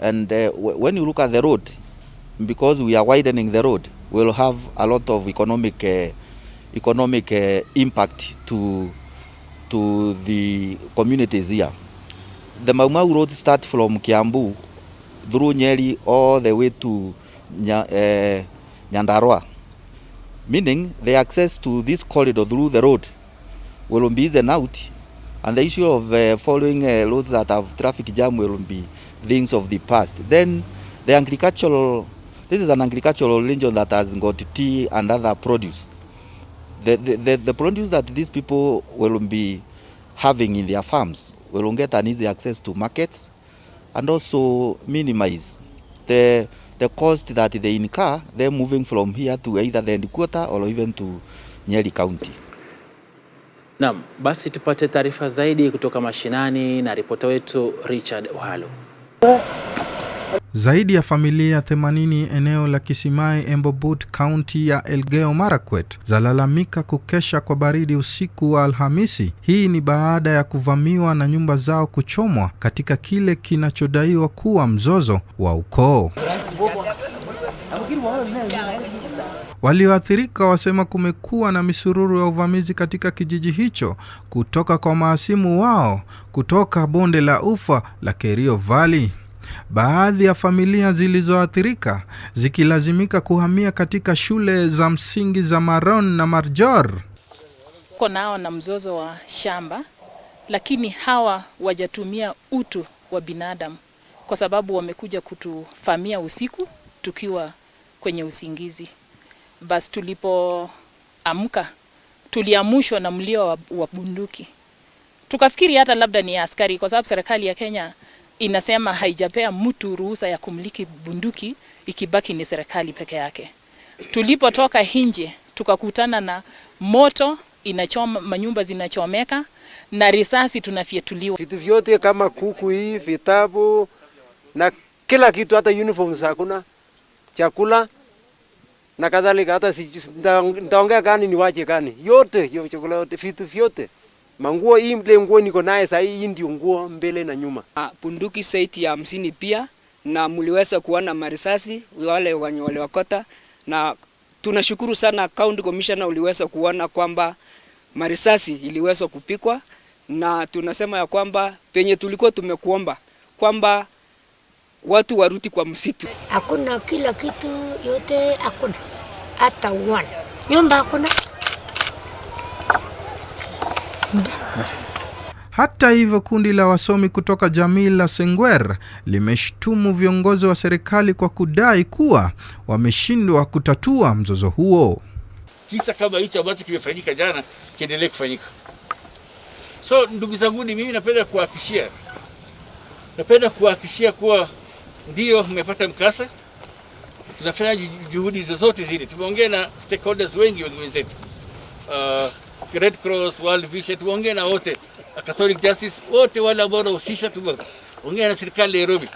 And when you look at the road, because we are widening the road, we'll have a lot of economic impact to the communities here. The Mau Mau road starts from Kiambu through Nyeri all the way to Nyandarua, meaning the access to this corridor through the road will be easy out, and the issue of following roads that have traffic jam will be things of the past. Then the agricultural, this is an agricultural region that has got tea and other produce. The produce that these people will be having in their farms will get an easy access to markets and also minimize the cost that they incur, they're moving from here to either the headquarters or even to Nyeri County. Naam, basi tupate taarifa zaidi kutoka mashinani na ripota wetu Richard Ohalo. Zaidi ya familia 80 eneo la Kisimai, Embobut, kaunti ya Elgeyo Marakwet zalalamika kukesha kwa baridi usiku wa Alhamisi. Hii ni baada ya kuvamiwa na nyumba zao kuchomwa katika kile kinachodaiwa kuwa mzozo wa ukoo. Walioathirika wasema kumekuwa na misururu ya uvamizi katika kijiji hicho kutoka kwa mahasimu wao kutoka bonde la ufa la Kerio Valley. Baadhi ya familia zilizoathirika zikilazimika kuhamia katika shule za msingi za Maron na Marjor. Nao na mzozo wa shamba, lakini hawa wajatumia utu wa binadamu kwa sababu wamekuja kutufamia usiku tukiwa kwenye usingizi. Basi tulipoamka tuliamushwa na mlio wa bunduki. Tukafikiri hata labda ni askari kwa sababu serikali ya Kenya inasema haijapea mtu ruhusa ya kumiliki bunduki, ikibaki ni serikali peke yake. Tulipotoka nje tukakutana na moto inachoma, manyumba zinachomeka na risasi tunafyetuliwa. Vitu vyote kama kuku hii, vitabu na kila kitu, hata uniforms hakuna, chakula na kadhalika, hata nitaongea gani niwache gani, yote hiyo chakula yote, vitu vyote. Manguo hii mbele nguo niko naye sasa, hii ndio nguo mbele na nyuma. Bunduki saiti ya 50 pia, na mliweza kuona marisasi wale waliokota, na tunashukuru sana county commissioner uliweza kuona kwamba marisasi iliweza kupikwa, na tunasema ya kwamba penye tulikuwa tumekuomba kwamba watu waruti kwa msitu. Hakuna, kila kitu yote hakuna, hata one nyumba hakuna. Hata hivyo, kundi la wasomi kutoka jamii la Sengwer limeshtumu viongozi wa serikali kwa kudai kuwa wameshindwa kutatua mzozo huo. Kisa kama hicho ambacho kimefanyika jana kiendelee kufanyika. So ndugu zangu, mimi napenda kuhakikishia kuwa ndio mmepata mkasa. Tunafanya juhudi zozote zile. Tumeongea na stakeholders wengi wenzetu. Red Cross, World Vision, tumeongea na wote, Catholic Justice, wote wale ambao wanahusisha, tumeongea na serikali ya Nairobi.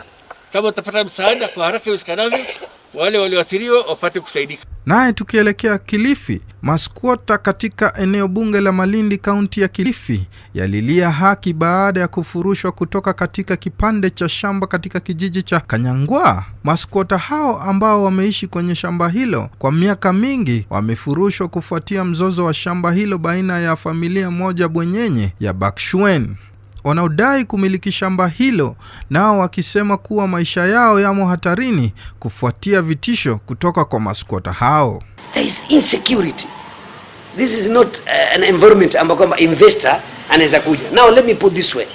Kama utapata msaada kwa haraka iwezekanavyo, wale walioathiriwa wapate kusaidika. Naye tukielekea Kilifi, maskwota katika eneo bunge la Malindi kaunti ya Kilifi yalilia haki baada ya kufurushwa kutoka katika kipande cha shamba katika kijiji cha Kanyangwa. Maskwota hao ambao wameishi kwenye shamba hilo kwa miaka mingi wamefurushwa kufuatia mzozo wa shamba hilo baina ya familia moja bwenyenye ya Bakshwen. Wanaodai kumiliki shamba hilo nao wakisema kuwa maisha yao yamo hatarini kufuatia vitisho kutoka kwa maskwota hao. There is insecurity. This is not an environment ambako investor anaweza kuja. Now let me put this way.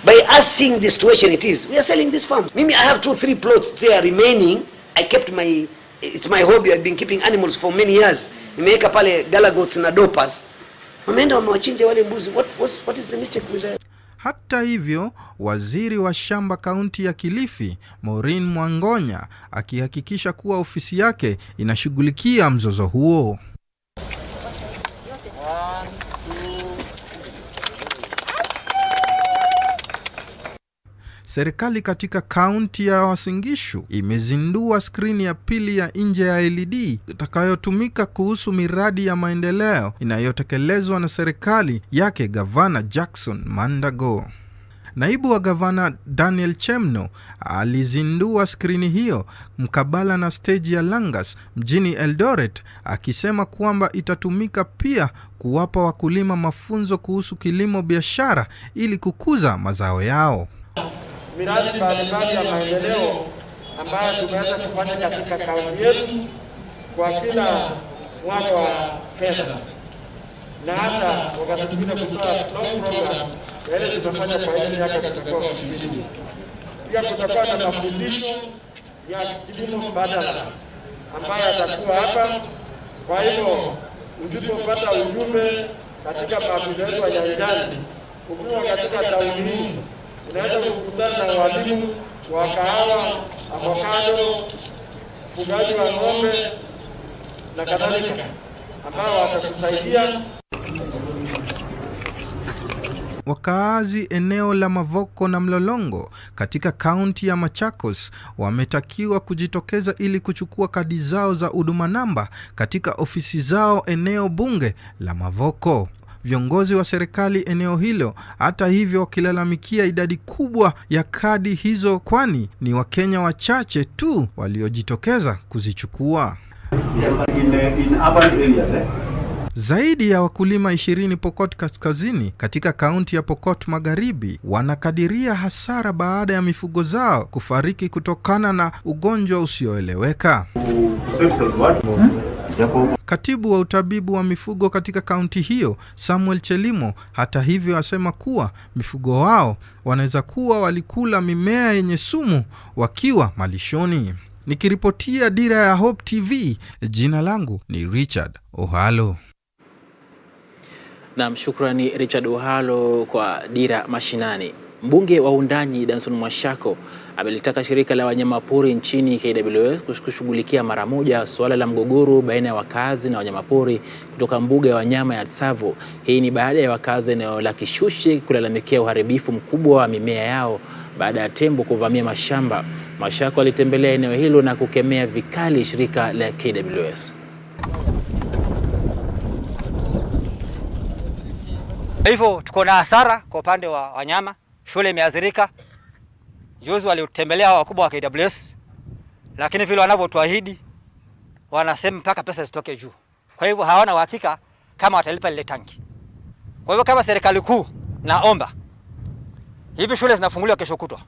By us seeing the situation it is, we are selling this farm. Mimi I have 2-3 plots there remaining. I kept it's my hobby. I've been keeping animals for many years. Nimeweka pale galagots na dopas. Wameenda wamewachinja wale mbuzi. What is the mistake with that? Hata hivyo, waziri wa shamba kaunti ya Kilifi, Maureen Mwangonya, akihakikisha kuwa ofisi yake inashughulikia mzozo huo. Serikali katika kaunti ya Uasin Gishu imezindua skrini ya pili ya nje ya LED itakayotumika kuhusu miradi ya maendeleo inayotekelezwa na serikali yake Gavana Jackson Mandago. Naibu wa gavana Daniel Chemno alizindua skrini hiyo mkabala na stage ya Langas mjini Eldoret, akisema kwamba itatumika pia kuwapa wakulima mafunzo kuhusu kilimo biashara ili kukuza mazao yao. Miradi mbalimbali ya maendeleo ambayo tumeweza kufanya katika kaunti yetu kwa kila mwaka wa fedha, na hata wakati mwingine kutoa long program yale tutafanya kwa ile miaka tutakuwa ofisini. Pia kutakuwa na mafundisho ya kilimo mbadala ambayo yatakuwa hapa. Kwa hivyo usipopata ujumbe katika maafisa yetu wa nyanjani, ukiwa katika tauni hii unaweza kukutana na walimu wa kahawa avocado, ufugaji wa ng'ombe na kadhalika, ambao watatusaidia. Wakaazi eneo la Mavoko na Mlolongo katika kaunti ya Machakos wametakiwa kujitokeza ili kuchukua kadi zao za huduma namba katika ofisi zao eneo bunge la Mavoko. Viongozi wa serikali eneo hilo hata hivyo wakilalamikia idadi kubwa ya kadi hizo, kwani ni Wakenya wachache tu waliojitokeza kuzichukua. Zaidi ya wakulima 20 Pokot Kaskazini katika kaunti ya Pokot Magharibi wanakadiria hasara baada ya mifugo zao kufariki kutokana na ugonjwa usioeleweka. Katibu wa utabibu wa mifugo katika kaunti hiyo, Samuel Chelimo, hata hivyo asema kuwa mifugo wao wanaweza kuwa walikula mimea yenye sumu wakiwa malishoni. Nikiripotia Dira ya Hope TV, jina langu ni Richard Ohalo. Na shukrani Richard Ohalo kwa Dira Mashinani. Mbunge wa Undanyi Danson Mwashako amelitaka shirika la wanyamapori nchini KWS kushughulikia mara moja suala la mgogoro baina ya wakazi na wanyamapori kutoka mbuga ya wanyama ya Tsavo. Hii ni baada ya wakazi eneo la Kishushe kulalamikia uharibifu mkubwa wa mimea yao baada ya tembo kuvamia mashamba. Mwashako alitembelea eneo hilo na kukemea vikali shirika la KWS. Hivyo tuko na hasara kwa upande wa wanyama, shule imeathirika. Juzi walitembelea wakubwa wa KWS, lakini vile wanavyotuahidi wanasema mpaka pesa zitoke juu. Kwa hivyo hawana uhakika kama watalipa ile tanki. Kwa hivyo kama serikali kuu, naomba hivi shule zinafunguliwa kesho kutwa,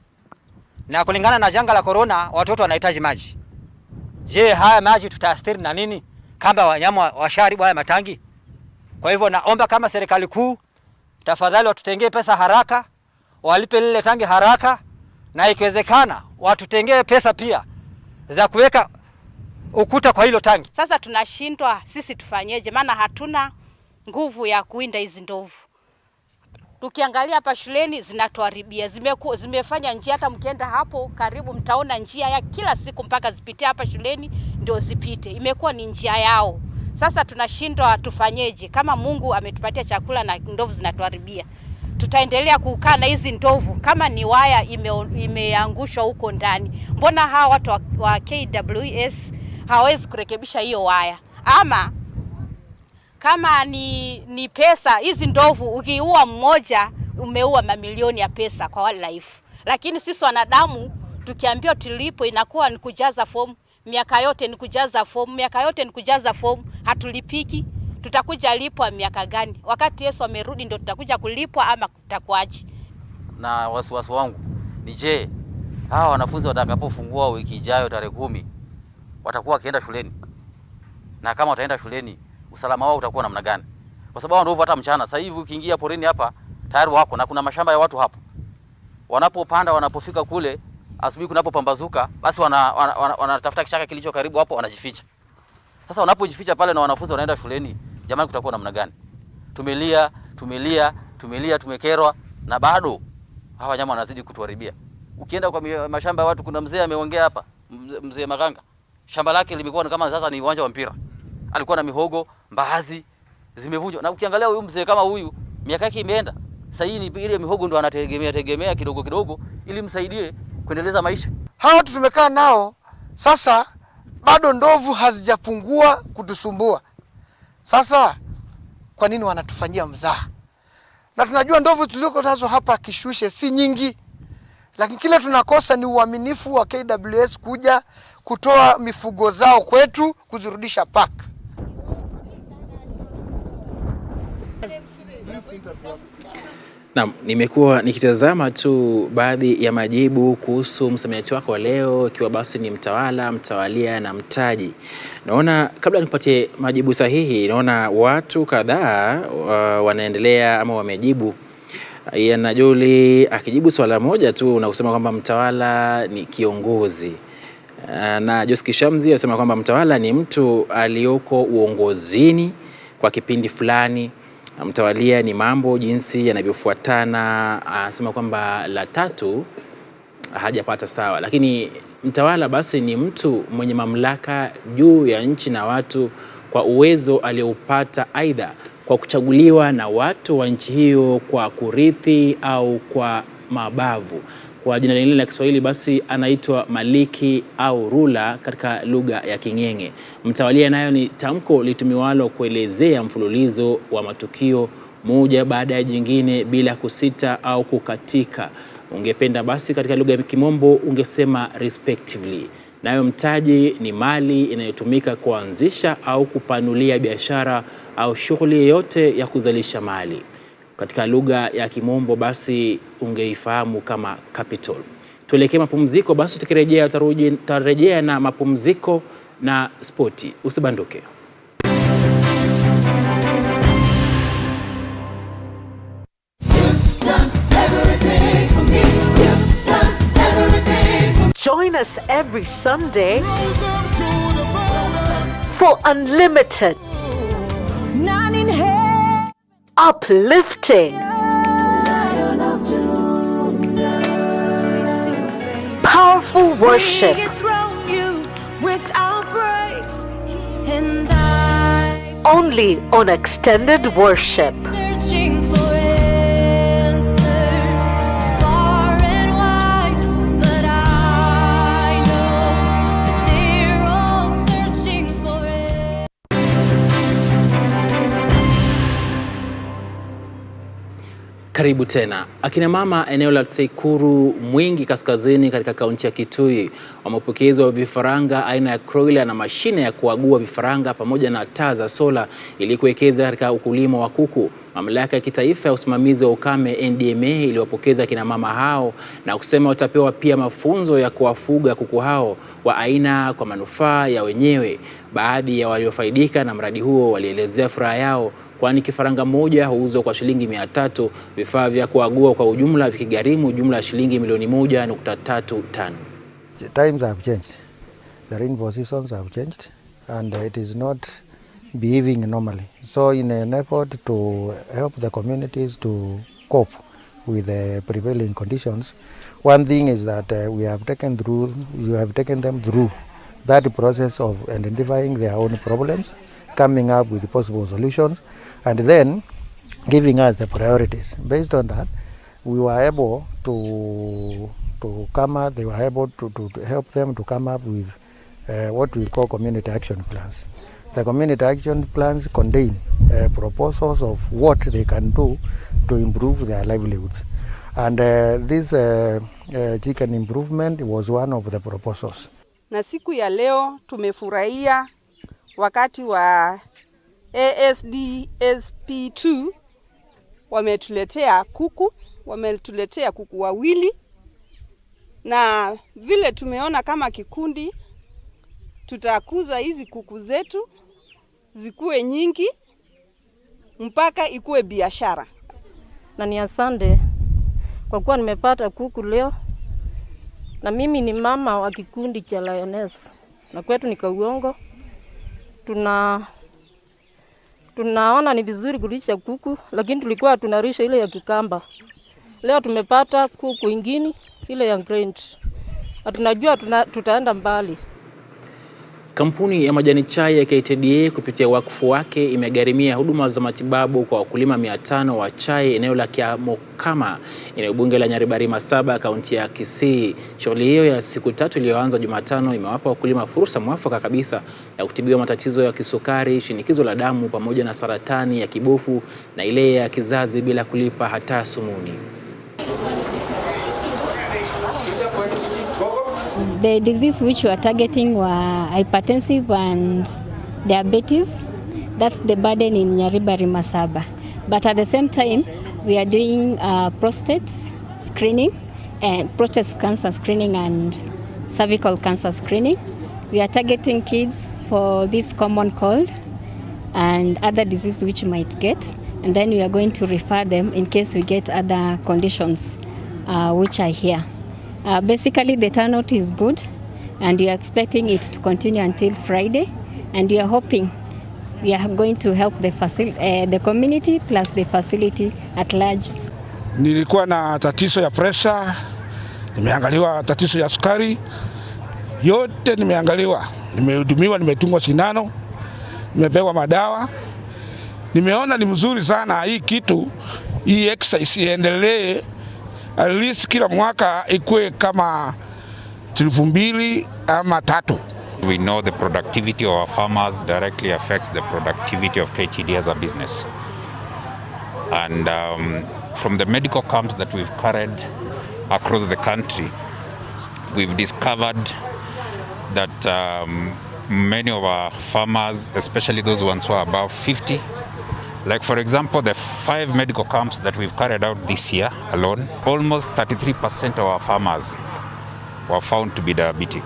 na kulingana na janga la corona watoto wanahitaji maji. Je, haya maji tutastiri na nini kama wanyama washaribu haya matangi? Kwa hivyo naomba kama serikali kuu, tafadhali watutengee pesa haraka, walipe lile tangi haraka, na ikiwezekana watutengee pesa pia za kuweka ukuta kwa hilo tangi. Sasa tunashindwa sisi tufanyeje, maana hatuna nguvu ya kuinda hizi ndovu. Tukiangalia hapa shuleni zinatuharibia, zimefanya njia, hata mkienda hapo karibu mtaona njia ya kila siku mpaka zipitie hapa shuleni ndio zipite. Imekuwa ni njia yao. Sasa tunashindwa tufanyeje, kama Mungu ametupatia chakula na ndovu zinatuharibia. Tutaendelea kukaa na hizi ndovu kama ni waya imeangushwa huko ndani. Mbona hawa watu wa KWS hawezi kurekebisha hiyo waya? Ama kama ni pesa, hizi ndovu ukiua mmoja umeua mamilioni ya pesa kwa wildlife. Lakini sisi wanadamu tukiambiwa tulipo inakuwa ni kujaza fomu, miaka yote ni kujaza fomu, miaka yote ni kujaza fomu, hatulipiki. Tutakuja lipwa miaka gani? Wakati Yesu amerudi ndio tutakuja kulipwa ama tutakuaje? Na wasiwasi wangu ni je, hawa wanafunzi watakapofungua wiki ijayo tarehe 10 watakuwa wakienda shuleni? Na kama wataenda shuleni, usalama wao utakuwa namna gani? Kwa sababu ndio hata mchana sasa hivi ukiingia porini hapa tayari wako na kuna mashamba ya watu hapo. Wanapopanda, wanapofika kule asubuhi kunapopambazuka, basi wanatafuta kichaka kilicho karibu hapo wanajificha. Sasa wanapojificha pale na wanafunzi wanaenda shuleni, jamani kutakuwa namna gani? Tumelia, tumekerwa na bado hawa wanyama wanazidi kutuharibia. Ukienda kwa mashamba ya watu, kuna mzee ameongea hapa, mzee Maganga. Shamba lake limekuwa kama sasa ni uwanja wa mpira. Alikuwa na mihogo, mbaazi zimevunjwa. Na ukiangalia huyu mzee kama huyu, miaka yake imeenda. Sasa hii ni ile mihogo ndo anategemea kidogo kidogo ili msaidie kuendeleza maisha. Hawa watu tumekaa nao sasa, bado ndovu hazijapungua kutusumbua. Sasa kwa nini wanatufanyia mzaha? Na tunajua ndovu tuliko nazo hapa Kishushe si nyingi, lakini kile tunakosa ni uaminifu wa KWS kuja kutoa mifugo zao kwetu kuzirudisha park. Naam, nimekuwa nikitazama tu baadhi ya majibu kuhusu msamiati wako wa leo, ikiwa basi ni mtawala, mtawalia na mtaji. Naona kabla nikupatie majibu sahihi, naona watu kadhaa wanaendelea ama wamejibu. Yana Joli akijibu swala moja tu na kusema kwamba mtawala ni kiongozi. Na Joski Shamzi anasema kwamba mtawala ni mtu aliyoko uongozini kwa kipindi fulani. Mtawalia ni mambo jinsi yanavyofuatana. Anasema kwamba la tatu hajapata sawa, lakini Mtawala basi ni mtu mwenye mamlaka juu ya nchi na watu kwa uwezo alioupata aidha kwa kuchaguliwa na watu wa nchi hiyo kwa kurithi au kwa mabavu. Kwa jina lingine la Kiswahili basi anaitwa maliki au rula katika lugha ya King'eng'e. Mtawalia nayo ni tamko litumiwalo kuelezea mfululizo wa matukio moja baada ya jingine bila kusita au kukatika. Ungependa basi katika lugha ya Kimombo ungesema respectively. Nayo mtaji ni mali inayotumika kuanzisha au kupanulia biashara au shughuli yoyote ya kuzalisha mali. Katika lugha ya Kimombo basi ungeifahamu kama capital. Tuelekee mapumziko basi, tukirejea tutarejea na mapumziko na spoti. Usibanduke. Join us every Sunday for unlimited, uplifting, powerful worship, only on Extended Worship. Karibu tena. Akina mama eneo la Tseikuru Mwingi kaskazini katika kaunti ya Kitui wamepokezwa vifaranga aina ya broiler na mashine ya kuagua vifaranga pamoja na taa za sola ili kuwekeza katika ukulima wa kuku. Mamlaka ya kitaifa ya usimamizi wa ukame NDMA iliwapokeza akina mama hao na kusema watapewa pia mafunzo ya kuwafuga kuku hao wa aina kwa manufaa ya wenyewe. Baadhi ya waliofaidika na mradi huo walielezea furaha yao, kwani kifaranga moja huuzwa kwa shilingi 300, vifaa vya kuagua kwa ujumla vikigharimu jumla ya shilingi milioni 1.35. The times have changed. The rainbow seasons have changed and it is not behaving normally. So in an effort to help the communities to cope with the prevailing conditions, one thing is that you have taken them through that process of identifying their own problems, coming up with possible solutions, and then giving us the priorities. Based on that, we were able to come up, they were able to help them to come up with what we call community action plans. The community action plans contain proposals of what they can do to improve their livelihoods. And this chicken improvement was one of the proposals. Na siku ya leo tumefurahia wakati wa ASDSP2 wametuletea kuku wawili, na vile tumeona kama kikundi tutakuza hizi kuku zetu zikuwe nyingi mpaka ikuwe biashara. Na ni asante kwa kuwa nimepata kuku leo, na mimi ni mama wa kikundi cha Lioness na kwetu ni Kauongo. Tunaona ni vizuri kulisha kuku, lakini tulikuwa tunarisha ile ya Kikamba. Leo tumepata kuku ingine ile ya Grand. Tunajua tutaenda mbali. Kampuni ya majani chai ya KTDA kupitia wakfu wake imegharimia huduma za matibabu kwa wakulima 500 wa chai eneo la Kiamokama, eneo bunge la Nyaribari Masaba, kaunti ya Kisii. Shughuli hiyo ya siku 3 iliyoanza Jumatano imewapa wakulima fursa mwafaka kabisa ya kutibiwa matatizo ya kisukari, shinikizo la damu pamoja na saratani ya kibofu na ile ya kizazi bila kulipa hata sumuni. The disease which we are targeting were hypertensive and diabetes. That's the burden in Nyaribari Masaba. But at the same time, we are doing prostate screening and prostate cancer screening and cervical cancer screening. We are targeting kids for this common cold and other diseases which might get. And then we are going to refer them in case we get other conditions which are here. Basically, the turnout is good, and we are expecting it to continue until Friday, and we are hoping we are going to help the community plus the facility at large. Nilikuwa na tatizo ya pressure, nimeangaliwa tatizo ya sukari, yote nimeangaliwa, nimehudumiwa, nimetungwa sindano, nimepewa madawa. Nimeona ni mzuri sana hii kitu, hii exercise iendelee, at least kila mwaka ikue kama 2,000 ama 3. We know the productivity of our farmers directly affects the productivity of KTD as a business. And from the medical camps that we've carried across the country, we've discovered that many of our farmers, especially those ones who are above 50, like for example, the 5 medical camps that we've carried out this year alone, almost 33% of our farmers were found to be diabetic.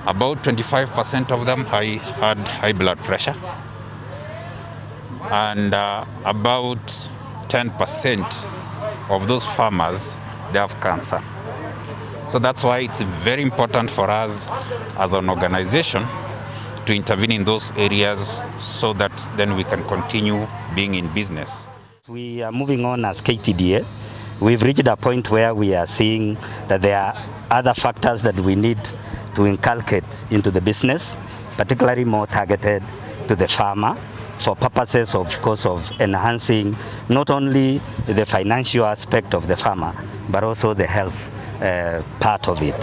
About 25% of them had high blood pressure, and about 10% of those farmers, they have cancer. So that's why it's very important for us as an organization to intervene in those areas so that then we can continue being in business. We are moving on as KTDA. We've reached a point where we are seeing that there are other factors that we need to inculcate into the business, particularly more targeted to the farmer, for purposes, of course, of enhancing not only the financial aspect of the farmer, but also the health part of it.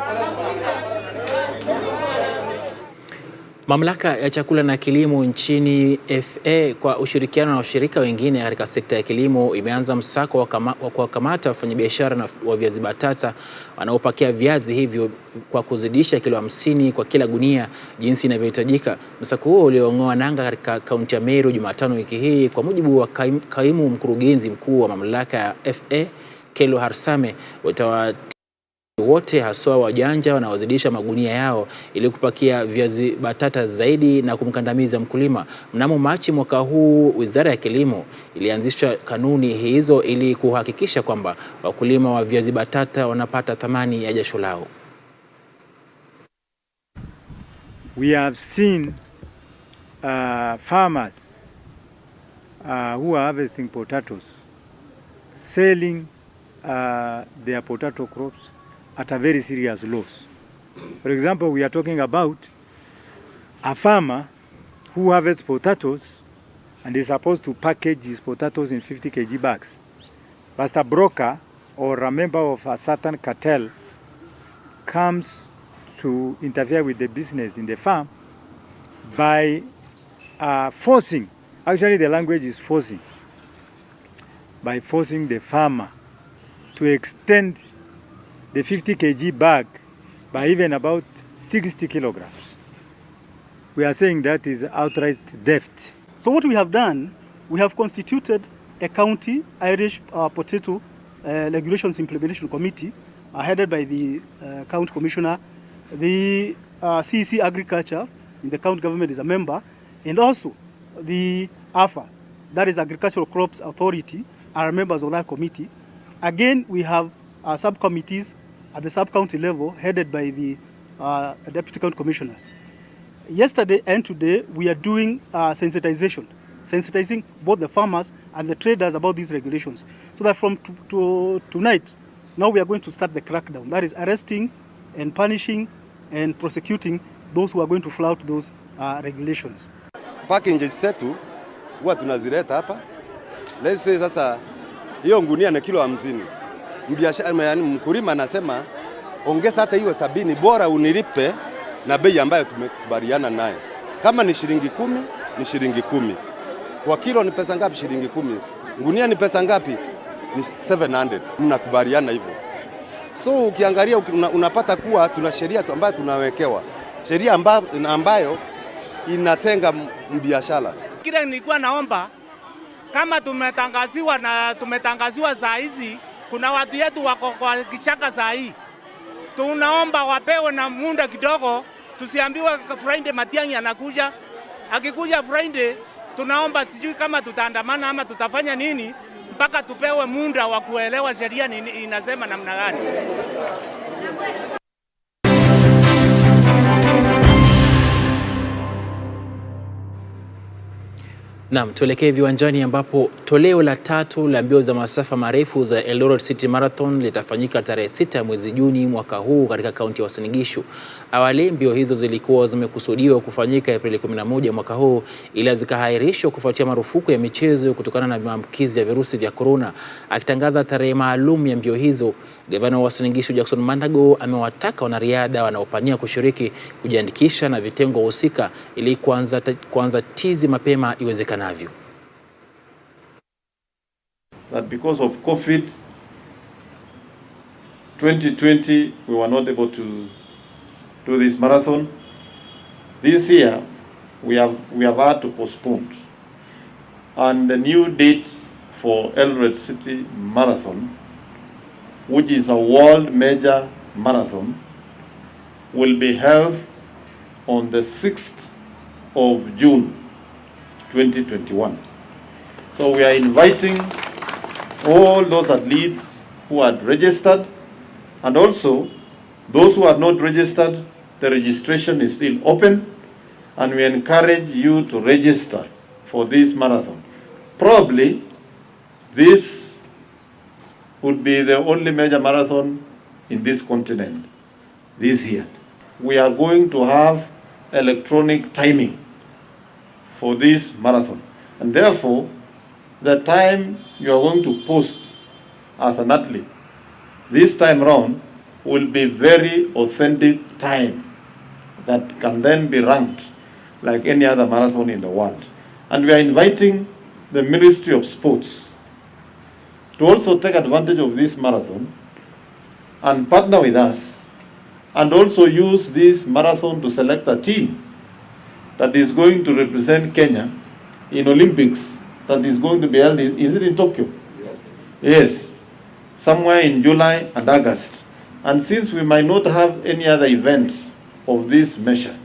Mamlaka ya chakula na kilimo nchini FA kwa ushirikiano na washirika wengine katika sekta ya kilimo imeanza msako wa kuwakamata wafanyabiashara wa viazi batata wanaopakia viazi hivyo kwa kuzidisha kilo 50 kwa kila gunia jinsi inavyohitajika. Msako huo uliong'oa nanga katika kaunti ya Meru Jumatano wiki hii, kwa mujibu wa kaimu mkurugenzi mkuu wa mamlaka ya FA Kelo Harsame. Wote haswa wajanja wanaozidisha magunia yao ili kupakia viazi batata zaidi na kumkandamiza mkulima. Mnamo Machi mwaka huu, Wizara ya Kilimo ilianzisha kanuni hizo ili kuhakikisha kwamba wakulima wa viazi batata wanapata thamani ya jasho lao. We have seen farmers who are harvesting potatoes selling their potato crops at a very serious loss. For example, we are talking about a farmer who harvests potatoes and is supposed to package his potatoes in 50 kg bags. But a broker or a member of a certain cartel comes to interfere with the business in the farm by forcing, actually the language is forcing, by forcing the farmer to extend the 50 kg bag by even about 60 kilograms. We are saying that is outright theft. So what we have done, we have constituted a county Irish potato regulations implementation committee headed by the county commissioner. The CEC agriculture in the county government is a member, and also the AFA, that is Agricultural Crops Authority, are members of that committee. Again, we have subcommittees at the sub-county level headed by the deputy county commissioners. Yesterday and today, we are doing sensitizing both the farmers and the traders about these regulations. So that from tonight, now we are going to start the crackdown. That is arresting and punishing and prosecuting those who are going to flout those regulations. Package zetu huwa tunazileta hapa. Let's say sasa hiyo ngunia na kilo 50. Mbiashara, yani mkulima anasema ongeza hata hiyo 70, bora unilipe na bei ambayo tumekubaliana naye. Kama ni shilingi 10, ni shilingi 10. Kwa kilo ni pesa ngapi? Shilingi 10. Ngunia ni pesa ngapi? Ni 700. Mnakubaliana hivyo. So ukiangalia unapata kuwa tuna sheria ambayo tunawekewa. Sheria ambayo inatenga mbiashara. Kile nilikuwa naomba, kama tumetangaziwa saa hizi, kuna watu yetu wako kwa kichaka saa hii, tunaomba wapewe na muda kidogo, tusiambiwe Friday Matiang'i anakuja. Akikuja Friday, tunaomba sijui kama tutaandamana ama tutafanya nini, mpaka tupewe muda wa kuelewa sheria inasema namna gani. Naam, tuelekee viwanjani ambapo toleo la 3 la mbio za masafa marefu za Eldoret City Marathon litafanyika tarehe 6 mwezi Juni mwaka huu katika kaunti ya Uasin Gishu. Awali mbio hizo zilikuwa zimekusudiwa kufanyika Aprili 11 mwaka huu, ila zikahairishwa kufuatia marufuku ya michezo kutokana na maambukizi ya virusi vya corona. Akitangaza tarehe maalum ya mbio hizo, Gavana wa Uasin Gishu Jackson Mandago amewataka wanariadha wanaopania kushiriki kujiandikisha na vitengo husika ili kuanza tizi mapema iwezekanavyo. That because of COVID 2020 we were not able to do this marathon. This year we have had to postpone, and the new date for Eldoret City Marathon, which is a world major marathon, will be held on the 6th of June 2021. So we are inviting all those athletes who had registered, and also those who have not registered. The registration is still open, and we encourage you to register for this marathon. Probably this would be the only major marathon in this continent this year. We are going to have electronic timing for this marathon, and therefore the time you are going to post as an athlete this time around will be very authentic time that can then be ranked like any other marathon in the world. And we are inviting the Ministry of Sports to also take advantage of this marathon and partner with us, and also use this marathon to select a team that is going to represent Kenya in Olympics that is going to be held is it in Tokyo? Yes, somewhere in July and August. And since we might not have any other event of this measure,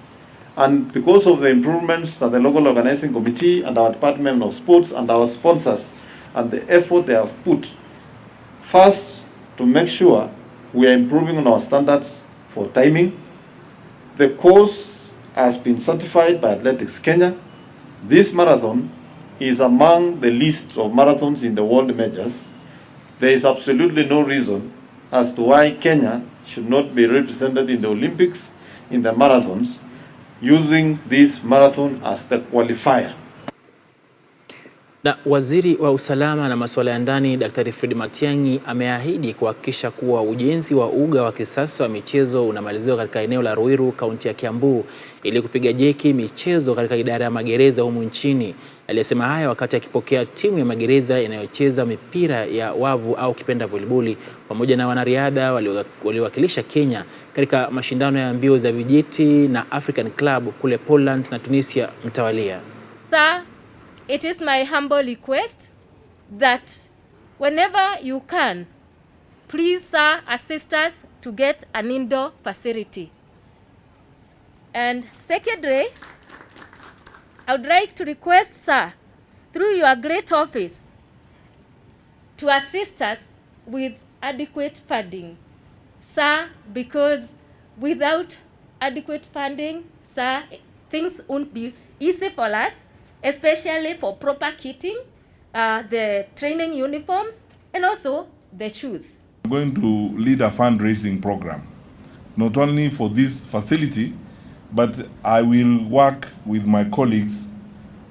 and because of the improvements that the local organizing committee and our Department of Sports and our sponsors and the effort they have put, first to make sure we are improving on our standards for timing. The course has been certified by Athletics Kenya. This marathon is among the list of marathons in the world majors. There is absolutely no reason as to why Kenya should not be represented in the Olympics in the marathons, using this marathon as the qualifier. Na Waziri wa Usalama na Masuala ya Ndani Daktari Fred Matiang'i ameahidi kuhakikisha kuwa ujenzi wa uga wa kisasa wa michezo unamaliziwa katika eneo la Ruiru, kaunti ya Kiambu, ili kupiga jeki michezo katika idara ya magereza humu nchini. Aliyesema haya wakati akipokea timu ya magereza inayocheza mipira ya wavu au kipenda voliboli pamoja na wanariadha waliowakilisha Kenya katika mashindano ya mbio za vijiti na African Club kule Poland na Tunisia mtawalia. It is my humble request that whenever you can, please, sir, assist us to get an indoor facility. And secondly, I would like to request, sir, through your great office, to assist us with adequate funding, sir, because without adequate funding, sir, things won't be easy for us, especially for proper kitting, the training uniforms, and also the shoes. I'm going to lead a fundraising program, not only for this facility, but I will work with my colleagues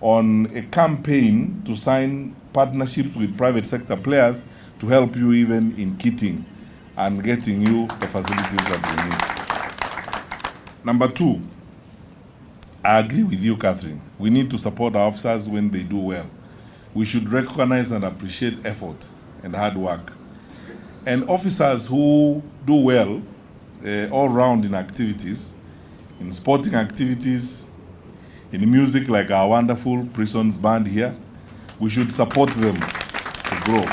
on a campaign to sign partnerships with private sector players to help you even in kitting and getting you the facilities that you need. Number 2, I agree with you, Catherine. We need to support our officers when they do well. We should recognize and appreciate effort and hard work. And officers who do well all round in activities, in sporting activities, in music like our wonderful Prisons band here, we should support them to grow.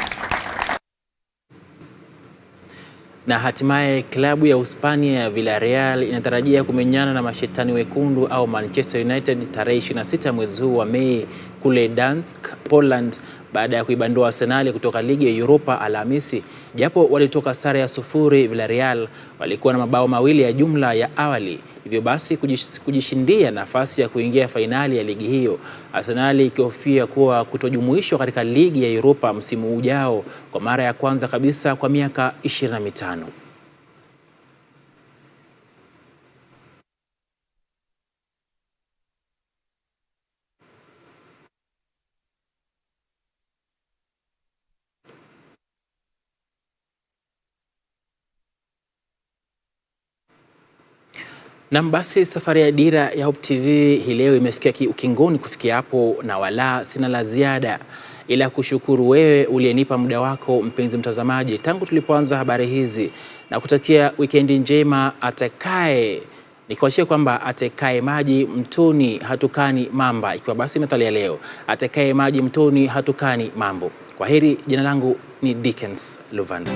Na hatimaye klabu ya Uhispania ya Villarreal inatarajia kumenyana na mashetani wekundu au Manchester United tarehe 26 mwezi huu wa Mei kule Dansk, Poland baada ya kuibandua Arsenal kutoka ligi ya Europa Alhamisi. Japo walitoka sare ya 0, Villarreal walikuwa na mabao mawili ya jumla ya awali, hivyo basi kujishindia nafasi ya kuingia fainali ya ligi hiyo. Arsenal ikihofia kuwa kutojumuishwa katika ligi ya Europa msimu ujao kwa mara ya kwanza kabisa kwa miaka 25. Na basi safari ya Dira ya Hope TV hii leo imefikia ukingoni. Kufikia hapo na wala sina la ziada ila kushukuru wewe uliyenipa muda wako mpenzi mtazamaji tangu tulipoanza habari hizi, na kutakia wikendi njema. Nikiwachia kwamba atakaye maji mtoni hatukani mamba, ikiwa basi methali ya leo, atakaye maji mtoni hatukani mambo. Kwaheri, jina langu ni Dickens Luvanda.